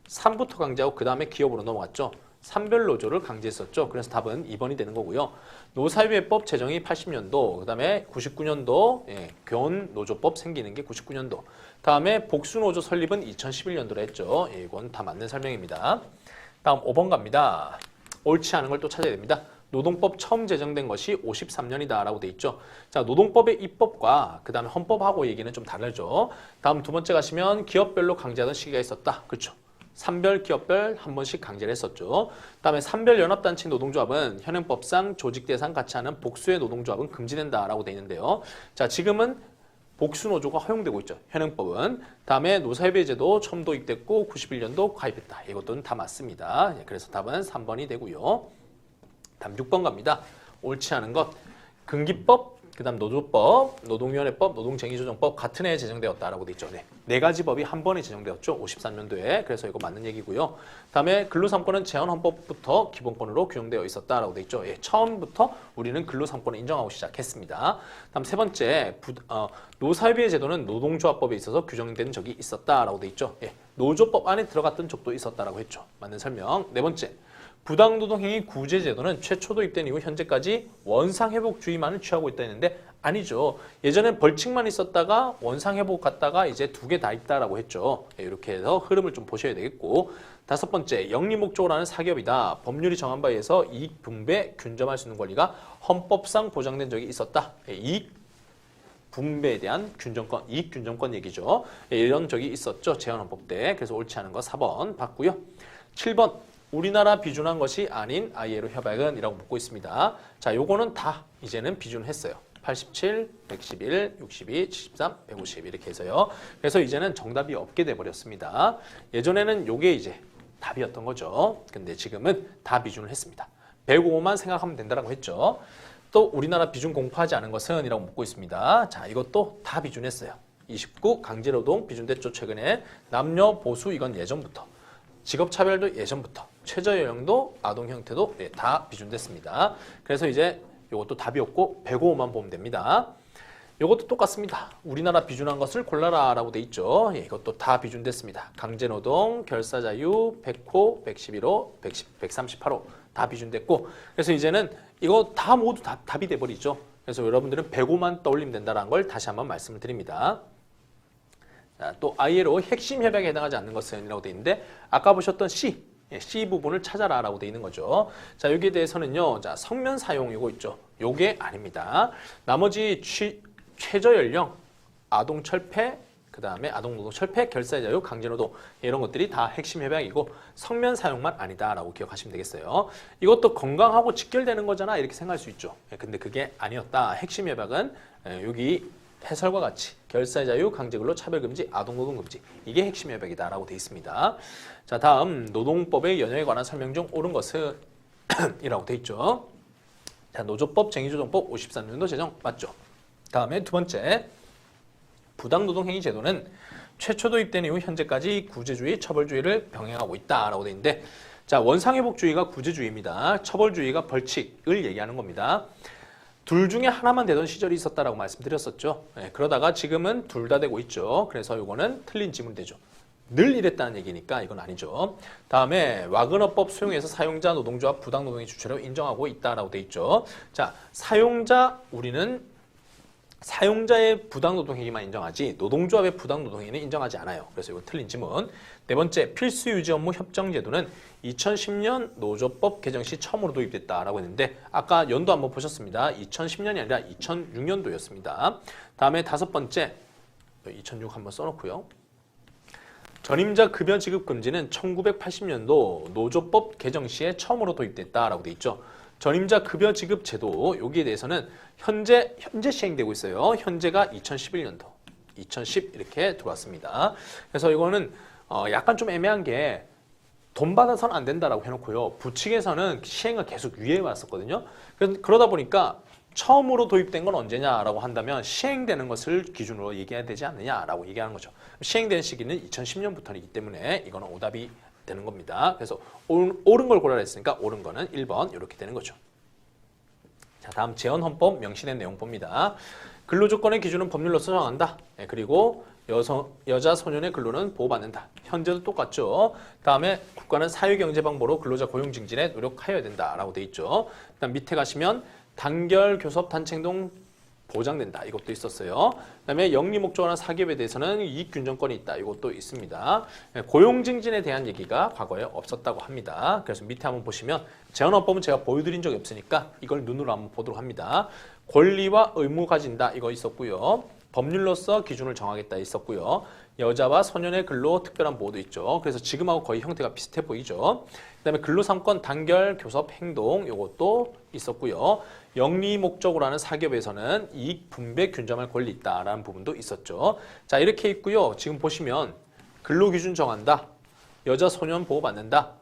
산부터 강제하고 그 다음에 기업으로 넘어갔죠. 산별노조를 강제했었죠. 그래서 답은 2번이 되는 거고요. 노사회법 제정이 80년도, 그 다음에 99년도 교원노조법 생기는 게 99년도, 다음에 복수노조 설립은 2011년도로 했죠. 이건 다 맞는 설명입니다. 다음 5번 갑니다. 옳지 않은 걸 또 찾아야 됩니다. 노동법 처음 제정된 것이 53년이다 라고 돼 있죠. 자, 노동법의 입법과 그 다음에 헌법하고 얘기는 좀 다르죠. 다음 두 번째 가시면 기업별로 강제하던 시기가 있었다. 그렇죠. 산별, 기업별 한 번씩 강제를 했었죠. 그다음에 산별연합단체 노동조합은 현행법상 조직 대상 같이 하는 복수의 노동조합은 금지된다라고 돼 있는데요. 자, 지금은 복수노조가 허용되고 있죠. 현행법은. 다음에 노사협의제도 처음 도입됐고 91년도 가입했다. 이것들은 다 맞습니다. 그래서 답은 3번이 되고요. 다음 6번 갑니다. 옳지 않은 것. 금기법, 그 다음 노조법, 노동위원회법, 노동쟁의조정법 같은 해에 제정되었다라고 돼 있죠. 네 가지 법이 한 번에 제정되었죠. 53년도에. 그래서 이거 맞는 얘기고요. 다음에 근로3권은 제헌헌법부터 기본권으로 규정되어 있었다라고 돼 있죠. 처음부터 우리는 근로3권을 인정하고 시작했습니다. 다음 세 번째, 노사협의회 제도는 노동조합법에 있어서 규정된 적이 있었다라고 돼 있죠. 노조법 안에 들어갔던 적도 있었다라고 했죠. 맞는 설명. 네 번째, 부당노동행위 구제제도는 최초 도입된 이후 현재까지 원상회복주의만을 취하고 있다 했는데 아니죠. 예전엔 벌칙만 있었다가 원상회복 갔다가 이제 두 개 다 있다라고 했죠. 이렇게 해서 흐름을 좀 보셔야 되겠고, 다섯 번째, 영리목적으로 하는 사기업이다. 법률이 정한 바에 의해서 이익 분배 균점할 수 있는 권리가 헌법상 보장된 적이 있었다. 이익 분배에 대한 균정권, 이익 균정권 얘기죠. 이런 적이 있었죠. 재헌헌법 때. 그래서 옳지 않은 거 4번 봤고요. 7번. 우리나라 비준한 것이 아닌 ILO 협약은 이라고 묻고 있습니다. 자, 요거는 다 이제는 비준했어요. 87, 111, 62, 73, 150 이렇게 해서요. 그래서 이제는 정답이 없게 돼버렸습니다. 예전에는 요게 이제 답이었던 거죠. 근데 지금은 다 비준을 했습니다. 105만 생각하면 된다고 했죠. 또 우리나라 비준 공포하지 않은 것은 이라고 묻고 있습니다. 자, 이것도 다 비준했어요. 29 강제노동 비준됐죠. 최근에 남녀 보수 이건 예전부터. 직업차별도 예전부터, 최저연령도 아동 형태도 다 비준됐습니다. 그래서 이제 이것도 답이 없고 105만 보면 됩니다. 이것도 똑같습니다. 우리나라 비준한 것을 골라라 라고 돼 있죠. 이것도 다 비준됐습니다. 강제노동, 결사자유, 100호, 111호, 138호 다 비준됐고, 그래서 이제는 이거 다 모두 답이 돼버리죠. 그래서 여러분들은 105만 떠올리면 된다는 걸 다시 한번 말씀을 드립니다. 자, 또 ILO 핵심 협약에 해당하지 않는 것은 이라고 되어 있는데 아까 보셨던 C 부분을 찾아라 라고 되어 있는 거죠. 자, 여기에 대해서는요. 자, 성면 사용 이거 있죠. 요게 아닙니다. 나머지 최저연령, 아동 철폐, 그 다음에 아동노동 철폐, 결사의 자유, 강제노동 이런 것들이 다 핵심 협약이고 성면 사용만 아니다라고 기억하시면 되겠어요. 이것도 건강하고 직결되는 거잖아 이렇게 생각할 수 있죠. 근데 그게 아니었다. 핵심 협약은 여기 해설과 같이 결사의 자유, 강제근로, 차별금지, 아동노동금지 이게 핵심 협약이다라고 되어 있습니다. 자, 다음 노동법의 연영에 관한 설명 중 옳은 것은 이라고 되어 있죠. 자, 노조법, 쟁의조정법 53년도 제정 맞죠? 다음에 두 번째, 부당노동행위 제도는 최초 도입된 이후 현재까지 구제주의, 처벌주의를 병행하고 있다라고 되어 있는데, 자, 원상회복주의가 구제주의입니다. 처벌주의가 벌칙을 얘기하는 겁니다. 둘 중에 하나만 되던 시절이 있었다라고 말씀드렸었죠. 그러다가 지금은 둘 다 되고 있죠. 그래서 이거는 틀린 지문이 되죠. 늘 이랬다는 얘기니까 이건 아니죠. 다음에 와그너법 수용해서 사용자 노동조합 부당노동의 주체로 인정하고 있다라고 돼 있죠. 자, 사용자 우리는 사용자의 부당노동행위만 인정하지 노동조합의 부당노동행위는 인정하지 않아요. 그래서 이거 틀린 지문. 네 번째, 필수 유지 업무 협정제도는 2010년 노조법 개정 시 처음으로 도입됐다라고 했는데 아까 연도 한번 보셨습니다. 2010년이 아니라 2006년도였습니다. 다음에 다섯 번째, 2006 한번 써놓고요. 전임자 급여 지급 금지는 1980년도 노조법 개정 시에 처음으로 도입됐다라고 돼 있죠. 전임자 급여 지급 제도 여기에 대해서는 현재 시행되고 있어요. 현재가 2011년도, 2010 이렇게 들어왔습니다. 그래서 이거는 약간 좀 애매한 게 돈 받아서는 안 된다라고 해놓고요. 부측에서는 시행을 계속 유예해 왔었거든요. 그러다 보니까 처음으로 도입된 건 언제냐라고 한다면 시행되는 것을 기준으로 얘기해야 되지 않느냐라고 얘기하는 거죠. 시행된 시기는 2010년부터이기 때문에 이거는 오답이 되는 겁니다. 그래서 옳은 걸 고르라 했으니까 옳은 거는 1번 이렇게 되는 거죠. 자, 다음 재헌헌법 명시된 내용 봅니다. 근로조건의 기준은 법률로서 정한다. 그리고 여자 소년의 근로는 보호받는다. 현재도 똑같죠. 다음에 국가는 사회경제방법으로 근로자 고용 증진에 노력하여야 된다라고 돼 있죠. 그다음 밑에 가시면 단결, 교섭, 단체행동 보장된다. 이것도 있었어요. 그다음에 영리 목적어나 사기업에 대해서는 이익균정권이 있다. 이것도 있습니다. 고용 증진에 대한 얘기가 과거에 없었다고 합니다. 그래서 밑에 한번 보시면 재헌헌법은 제가 보여드린 적이 없으니까 이걸 눈으로 한번 보도록 합니다. 권리와 의무 가진다. 이거 있었고요. 법률로서 기준을 정하겠다 있었고요. 여자와 소년의 근로 특별한 보호도 있죠. 그래서 지금하고 거의 형태가 비슷해 보이죠. 그다음에 근로상권 단결, 교섭, 행동 이것도 있었고요. 영리 목적으로 하는 사기업에서는 이익 분배 균점할 권리 있다라는 부분도 있었죠. 자, 이렇게 있고요. 지금 보시면 근로기준 정한다. 여자, 소년 보호받는다.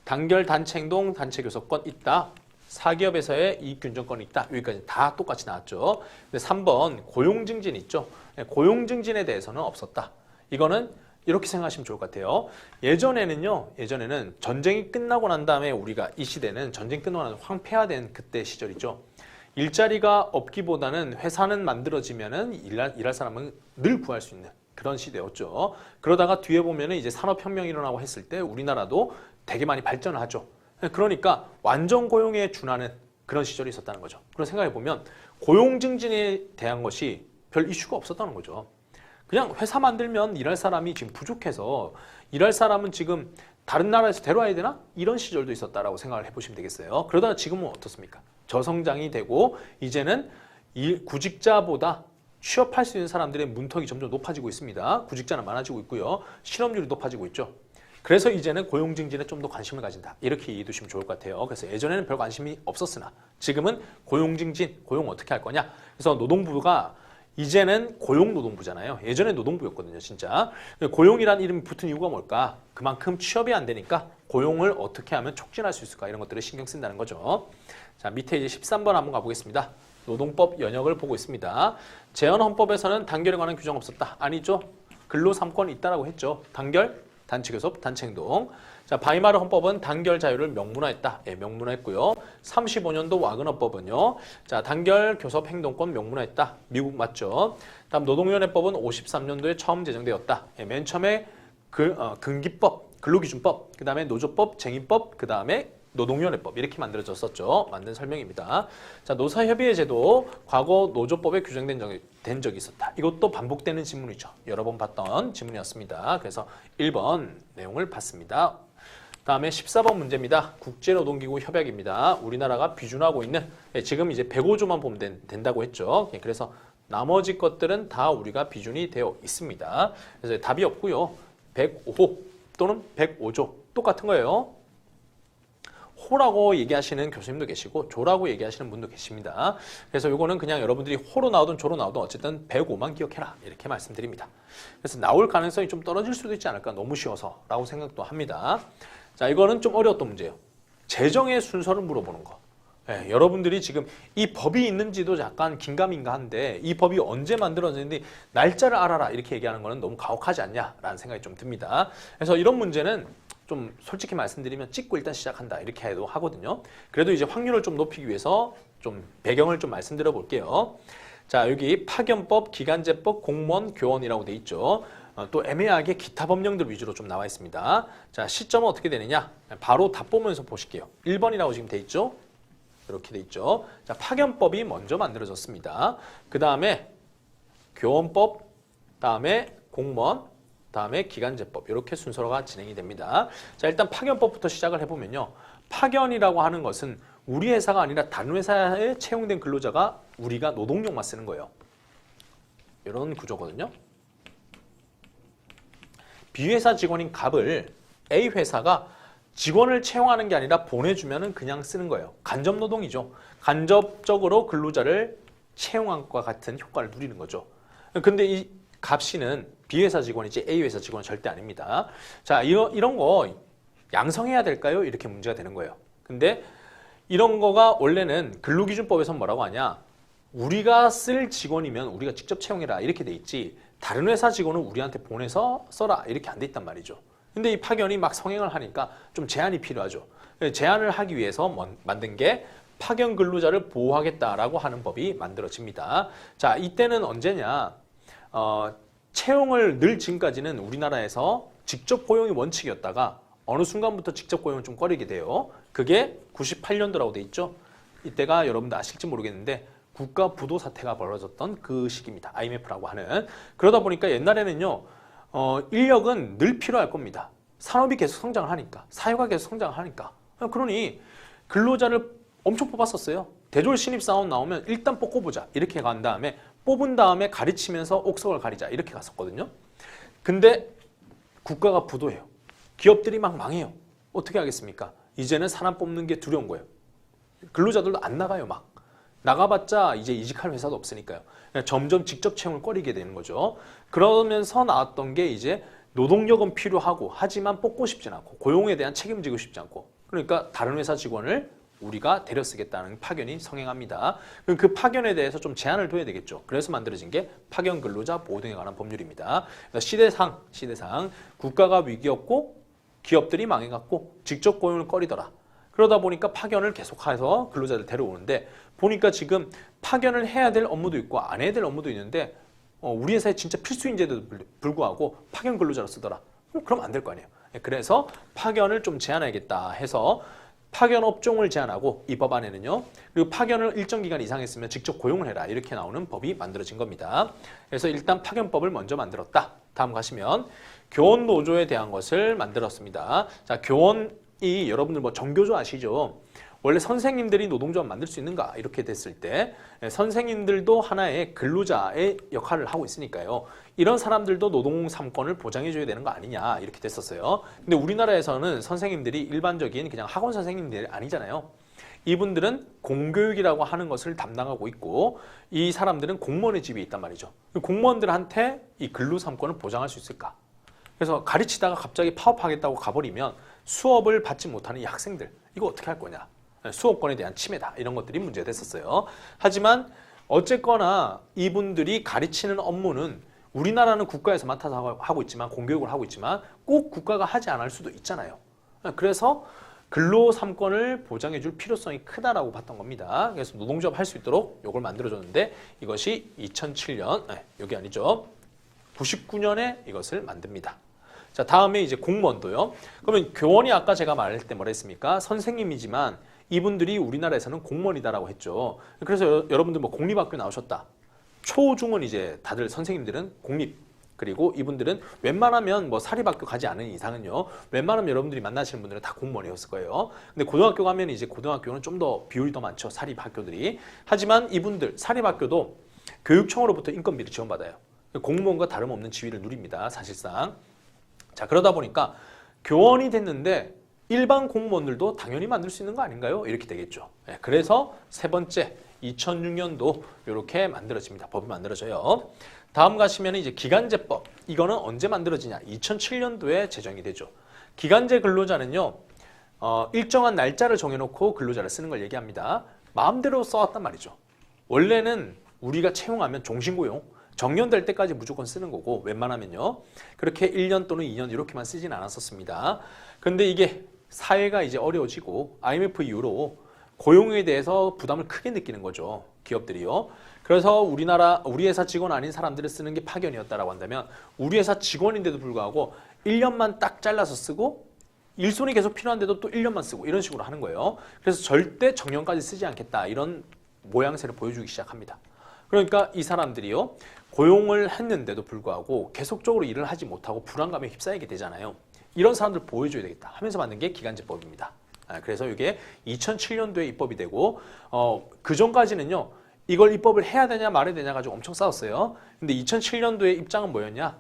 단결, 단체 행동, 단체 교섭권 있다. 사기업에서의 이익균정권이 있다. 여기까지 다 똑같이 나왔죠. 근데 3번 고용증진 있죠. 고용증진에 대해서는 없었다. 이거는 이렇게 생각하시면 좋을 것 같아요. 예전에는 전쟁이 끝나고 난 다음에 우리가 이 시대는 전쟁 끝나고 나서 황폐화된 그때 시절이죠. 일자리가 없기보다는 회사는 만들어지면은 일할 사람은 늘 구할 수 있는 그런 시대였죠. 그러다가 뒤에 보면은 이제 산업혁명이 일어나고 했을 때 우리나라도 되게 많이 발전을 하죠. 그러니까 완전 고용에 준하는 그런 시절이 있었다는 거죠. 그런 생각해 보면 고용 증진에 대한 것이 별 이슈가 없었다는 거죠. 그냥 회사 만들면 일할 사람이 지금 부족해서 일할 사람은 지금 다른 나라에서 데려와야 되나? 이런 시절도 있었다라고 생각을 해보시면 되겠어요. 그러다가 지금은 어떻습니까? 저성장이 되고 이제는 구직자보다 취업할 수 있는 사람들의 문턱이 점점 높아지고 있습니다. 구직자는 많아지고 있고요. 실업률이 높아지고 있죠. 그래서 이제는 고용 증진에 좀 더 관심을 가진다. 이렇게 이해해 두시면 좋을 것 같아요. 그래서 예전에는 별 관심이 없었으나 지금은 고용 증진, 고용 어떻게 할 거냐. 그래서 노동부가 이제는 고용노동부잖아요. 예전에 노동부였거든요, 진짜. 고용이란 이름이 붙은 이유가 뭘까? 그만큼 취업이 안 되니까 고용을 어떻게 하면 촉진할 수 있을까? 이런 것들을 신경 쓴다는 거죠. 자, 밑에 이제 13번 한번 가보겠습니다. 노동법 연역을 보고 있습니다. 재헌헌법에서는 단결에 관한 규정 없었다. 아니죠. 근로 3권 있다라고 했죠. 단결, 단체교섭, 단체행동. 자, 바이마르 헌법은 단결 자유를 명문화했다. 예, 명문화했고요. 35년도 와그너법은요. 자, 단결 교섭 행동권 명문화했다. 미국 맞죠? 다음 노동위원회법은 53년도에 처음 제정되었다. 예, 맨 처음에 근기법, 근로기준법, 그 다음에 노조법, 쟁의법, 그 다음에 노동위원회법 이렇게 만들어졌었죠. 만든 설명입니다. 자, 노사협의회 제도 과거 노조법에 규정된 적이 있었다. 이것도 반복되는 지문이죠. 여러 번 봤던 지문이었습니다. 그래서 1번 내용을 봤습니다. 다음에 14번 문제입니다. 국제노동기구 협약입니다. 우리나라가 비준하고 있는 지금 이제 105조만 보면 된다고 했죠. 그래서 나머지 것들은 다 우리가 비준이 되어 있습니다. 그래서 답이 없고요. 105호 또는 105조 똑같은 거예요. 호라고 얘기하시는 교수님도 계시고 조라고 얘기하시는 분도 계십니다. 그래서 이거는 그냥 여러분들이 호로 나오든 조로 나오든 어쨌든 105만 기억해라 이렇게 말씀드립니다. 그래서 나올 가능성이 좀 떨어질 수도 있지 않을까 너무 쉬워서 라고 생각도 합니다. 자, 이거는 좀 어려웠던 문제예요. 재정의 순서를 물어보는 거. 예, 여러분들이 지금 이 법이 있는지도 약간 긴가민가한데 이 법이 언제 만들어졌는지 날짜를 알아라 이렇게 얘기하는 거는 너무 가혹하지 않냐라는 생각이 좀 듭니다. 그래서 이런 문제는 좀 솔직히 말씀드리면 찍고 일단 시작한다 이렇게 해도 하거든요. 그래도 이제 확률을 좀 높이기 위해서 좀 배경을 좀 말씀드려 볼게요. 자, 여기 파견법, 기간제법, 공무원, 교원이라고 돼 있죠. 또 애매하게 기타 법령들 위주로 좀 나와 있습니다. 자, 시점은 어떻게 되느냐? 바로 답 보면서 보실게요. 1번이라고 지금 돼 있죠. 이렇게 돼 있죠. 자, 파견법이 먼저 만들어졌습니다. 그 다음에 교원법, 다음에 공무원, 다음에 기간제법 이렇게 순서가 진행이 됩니다. 자, 일단 파견법부터 시작을 해보면요. 파견이라고 하는 것은 우리 회사가 아니라 다른 회사에 채용된 근로자가 우리가 노동력만 쓰는 거예요. 이런 구조거든요. B회사 직원인 갑을 A 회사가 직원을 채용하는 게 아니라 보내주면 그냥 쓰는 거예요. 간접 노동이죠. 간접적으로 근로자를 채용한 것과 같은 효과를 누리는 거죠. 근데 이 갑 씨는 B회사 직원이지 A회사 직원은 절대 아닙니다. 자, 이런 거 양성해야 될까요? 이렇게 문제가 되는 거예요. 근데 이런 거가 원래는 근로기준법에서 뭐라고 하냐? 우리가 쓸 직원이면 우리가 직접 채용해라 이렇게 돼 있지 다른 회사 직원은 우리한테 보내서 써라 이렇게 안 돼 있단 말이죠. 근데 이 파견이 막 성행을 하니까 좀 제한이 필요하죠. 제한을 하기 위해서 만든 게 파견 근로자를 보호하겠다라고 하는 법이 만들어집니다. 자, 이때는 언제냐? 채용을 늘 지금까지는 우리나라에서 직접 고용이 원칙이었다가 어느 순간부터 직접 고용을 좀 꺼리게 돼요. 그게 98년도라고 돼 있죠. 이때가 여러분들 아실지 모르겠는데 국가 부도 사태가 벌어졌던 그 시기입니다. IMF라고 하는. 그러다 보니까 옛날에는요. 인력은 늘 필요할 겁니다. 산업이 계속 성장을 하니까. 사회가 계속 성장을 하니까. 그러니 근로자를 엄청 뽑았었어요. 대졸 신입사원 나오면 일단 뽑고보자. 이렇게 간 다음에 뽑은 다음에 가르치면서 옥석을 가리자. 이렇게 갔었거든요. 근데 국가가 부도해요. 기업들이 막 망해요. 어떻게 하겠습니까? 이제는 사람 뽑는 게 두려운 거예요. 근로자들도 안 나가요. 막. 나가봤자 이제 이직할 회사도 없으니까요. 점점 직접 채용을 꺼리게 되는 거죠. 그러면서 나왔던 게 이제 노동력은 필요하고 하지만 뽑고 싶진 않고 고용에 대한 책임지고 싶지 않고 그러니까 다른 회사 직원을 우리가 데려 쓰겠다는 파견이 성행합니다. 그럼 그 파견에 대해서 좀 제한을 둬야 되겠죠. 그래서 만들어진 게 파견 근로자 보호 등에 관한 법률입니다. 시대상 국가가 위기였고 기업들이 망해갖고 직접 고용을 꺼리더라. 그러다 보니까 파견을 계속해서 근로자들 데려오는데 보니까 지금 파견을 해야 될 업무도 있고 안 해야 될 업무도 있는데 우리 회사에 진짜 필수인재도 불구하고 파견 근로자로 쓰더라. 그럼 안 될 거 아니에요. 그래서 파견을 좀 제한해야겠다 해서 파견 업종을 제한하고 이 법안에는요. 그리고 파견을 일정 기간 이상 했으면 직접 고용을 해라. 이렇게 나오는 법이 만들어진 겁니다. 그래서 일단 파견법을 먼저 만들었다. 다음 가시면 교원노조에 대한 것을 만들었습니다. 자, 교원이 여러분들 뭐 정교조 아시죠? 원래 선생님들이 노동조합 만들 수 있는가 이렇게 됐을 때 선생님들도 하나의 근로자의 역할을 하고 있으니까요. 이런 사람들도 노동 3권을 보장해줘야 되는 거 아니냐 이렇게 됐었어요. 근데 우리나라에서는 선생님들이 일반적인 그냥 학원 선생님들이 아니잖아요. 이분들은 공교육이라고 하는 것을 담당하고 있고 이 사람들은 공무원의 집에 있단 말이죠. 공무원들한테 이 근로 3권을 보장할 수 있을까? 그래서 가르치다가 갑자기 파업하겠다고 가버리면 수업을 받지 못하는 이 학생들 이거 어떻게 할 거냐? 수업권에 대한 침해다. 이런 것들이 문제가 됐었어요. 하지만 어쨌거나 이분들이 가르치는 업무는 우리나라는 국가에서 맡아서 하고 있지만 공교육을 하고 있지만 꼭 국가가 하지 않을 수도 있잖아요. 그래서 근로 3권을 보장해 줄 필요성이 크다라고 봤던 겁니다. 그래서 노동조합 할 수 있도록 이걸 만들어줬는데 이것이 2007년, 여기 아니죠. 99년에 이것을 만듭니다. 자, 다음에 이제 공무원도요. 그러면 교원이 아까 제가 말할 때 뭐라 했습니까? 선생님이지만 이분들이 우리나라에서는 공무원이다라고 했죠. 그래서 여러분들 뭐 공립학교 나오셨다. 초, 중은 이제 다들 선생님들은 공립. 그리고 이분들은 웬만하면 뭐 사립학교 가지 않은 이상은요. 웬만하면 여러분들이 만나시는 분들은 다 공무원이었을 거예요. 근데 고등학교 가면 이제 고등학교는 좀 더 비율이 더 많죠. 사립학교들이. 하지만 이분들 사립학교도 교육청으로부터 인건비를 지원받아요. 공무원과 다름없는 지위를 누립니다. 사실상. 자, 그러다 보니까 교원이 됐는데 일반 공무원들도 당연히 만들 수 있는 거 아닌가요? 이렇게 되겠죠. 그래서 세 번째 2006년도 이렇게 만들어집니다. 법이 만들어져요. 다음 가시면 이제 기간제법. 이거는 언제 만들어지냐? 2007년도에 제정이 되죠. 기간제 근로자는요. 일정한 날짜를 정해놓고 근로자를 쓰는 걸 얘기합니다. 마음대로 써왔단 말이죠. 원래는 우리가 채용하면 종신고용, 정년될 때까지 무조건 쓰는 거고 웬만하면요. 그렇게 1년 또는 2년 이렇게만 쓰진 않았었습니다. 근데 이게 사회가 이제 어려워지고 IMF 이후로 고용에 대해서 부담을 크게 느끼는 거죠. 기업들이요. 그래서 우리 회사 직원 아닌 사람들을 쓰는 게 파견이었다라고 한다면 우리 회사 직원인데도 불구하고 1년만 딱 잘라서 쓰고 일손이 계속 필요한데도 또 1년만 쓰고 이런 식으로 하는 거예요. 그래서 절대 정년까지 쓰지 않겠다 이런 모양새를 보여주기 시작합니다. 그러니까 이 사람들이요. 고용을 했는데도 불구하고 계속적으로 일을 하지 못하고 불안감에 휩싸이게 되잖아요. 이런 사람들 보호해줘야 되겠다 하면서 만든 게 기간제법입니다. 그래서 이게 2007년도에 입법이 되고 그 전까지는요. 이걸 입법을 해야 되냐 말아야 되냐 가지고 엄청 싸웠어요. 근데 2007년도에 입장은 뭐였냐?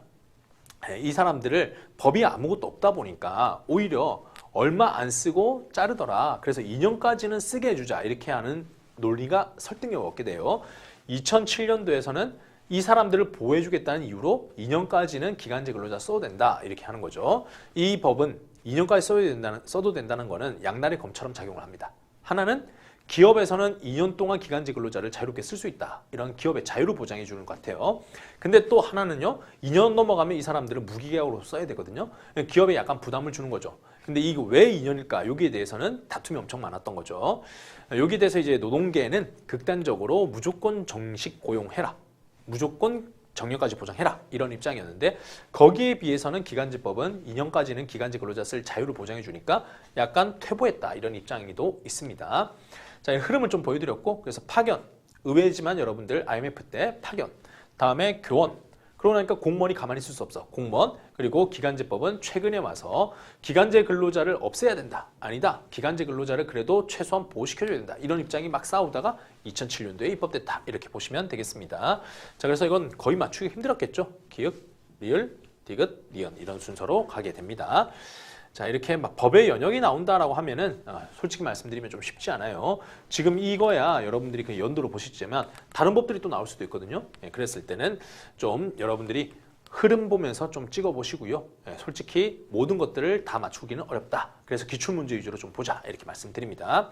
이 사람들을 법이 아무것도 없다 보니까 오히려 얼마 안 쓰고 자르더라. 그래서 2년까지는 쓰게 해주자. 이렇게 하는 논리가 설득력이 얻게 돼요. 2007년도에서는 이 사람들을 보호해주겠다는 이유로 2년까지는 기간제 근로자 써도 된다. 이렇게 하는 거죠. 이 법은 2년까지 써도 된다는 거는 양날의 검처럼 작용을 합니다. 하나는 기업에서는 2년 동안 기간제 근로자를 자유롭게 쓸 수 있다. 이런 기업의 자유를 보장해 주는 것 같아요. 근데 또 하나는요. 2년 넘어가면 이 사람들은 무기계약으로 써야 되거든요. 기업에 약간 부담을 주는 거죠. 근데 이게 왜 2년일까? 여기에 대해서는 다툼이 엄청 많았던 거죠. 여기에 대해서 이제 노동계는 극단적으로 무조건 정식 고용해라. 무조건 정년까지 보장해라. 이런 입장이었는데 거기에 비해서는 기간제법은 2년까지는 기간제 근로자 쓸 자유를 보장해 주니까 약간 퇴보했다. 이런 입장도 있습니다. 자, 이 흐름을 좀 보여드렸고 그래서 파견, 의외지만 여러분들 IMF 때 파견, 다음에 교원, 그러고 나니까 공무원이 가만히 있을 수 없어. 공무원, 그리고 기간제법은 최근에 와서 기간제 근로자를 없애야 된다. 아니다. 기간제 근로자를 그래도 최소한 보호시켜줘야 된다. 이런 입장이 막 싸우다가 2007년도에 입법됐다. 이렇게 보시면 되겠습니다. 자, 그래서 이건 거의 맞추기 힘들었겠죠. 기역, 리을, 디귿, 리언 이런 순서로 가게 됩니다. 자, 이렇게 막 법의 연역이 나온다라고 하면은 솔직히 말씀드리면 좀 쉽지 않아요. 지금 이거야 여러분들이 그 연도로 보시지만 다른 법들이 또 나올 수도 있거든요. 그랬을 때는 좀 여러분들이 흐름 보면서 좀 찍어 보시고요. 솔직히 모든 것들을 다 맞추기는 어렵다. 그래서 기출문제 위주로 좀 보자 이렇게 말씀드립니다.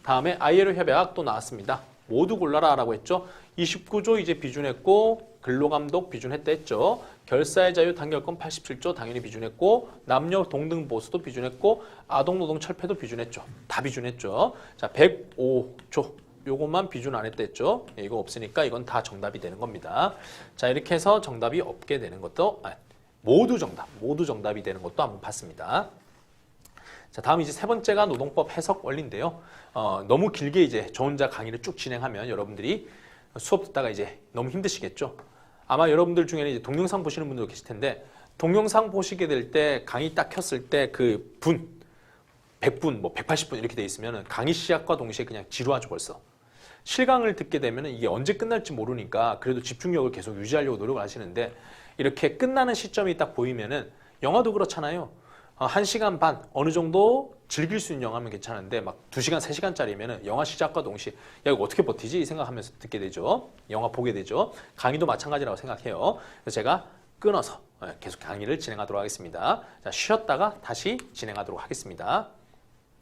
다음에 ILO 협약 또 나왔습니다. 모두 골라라 라고 했죠. 29조 이제 비준했고 근로감독 비준했다 했죠. 결사의 자유 단결권 87조 당연히 비준했고 남녀 동등 보수도 비준했고 아동노동 철폐도 비준했죠. 다 비준했죠. 자, 105조 요것만 비준 안 했다 했죠. 이거 없으니까 이건 다 정답이 되는 겁니다. 자, 이렇게 해서 정답이 없게 되는 것도 모두 정답이 되는 것도 한번 봤습니다. 자, 다음 이제 세 번째가 노동법 해석 원리인데요. 너무 길게 이제 저 혼자 강의를 쭉 진행하면 여러분들이 수업 듣다가 이제 너무 힘드시겠죠. 아마 여러분들 중에는 이제 동영상 보시는 분도 계실 텐데 동영상 보시게 될 때 강의 딱 켰을 때 그 분, 100분, 뭐 180분 이렇게 돼 있으면 강의 시작과 동시에 그냥 지루하죠 벌써. 실강을 듣게 되면 이게 언제 끝날지 모르니까 그래도 집중력을 계속 유지하려고 노력을 하시는데 이렇게 끝나는 시점이 딱 보이면은 영화도 그렇잖아요. 1시간 반 어느 정도 즐길 수 있는 영화면 괜찮은데 막 2시간, 3시간짜리면 영화 시작과 동시에 야 이거 어떻게 버티지? 이 생각하면서 듣게 되죠. 영화 보게 되죠. 강의도 마찬가지라고 생각해요. 그래서 제가 끊어서 계속 강의를 진행하도록 하겠습니다. 자, 쉬었다가 다시 진행하도록 하겠습니다.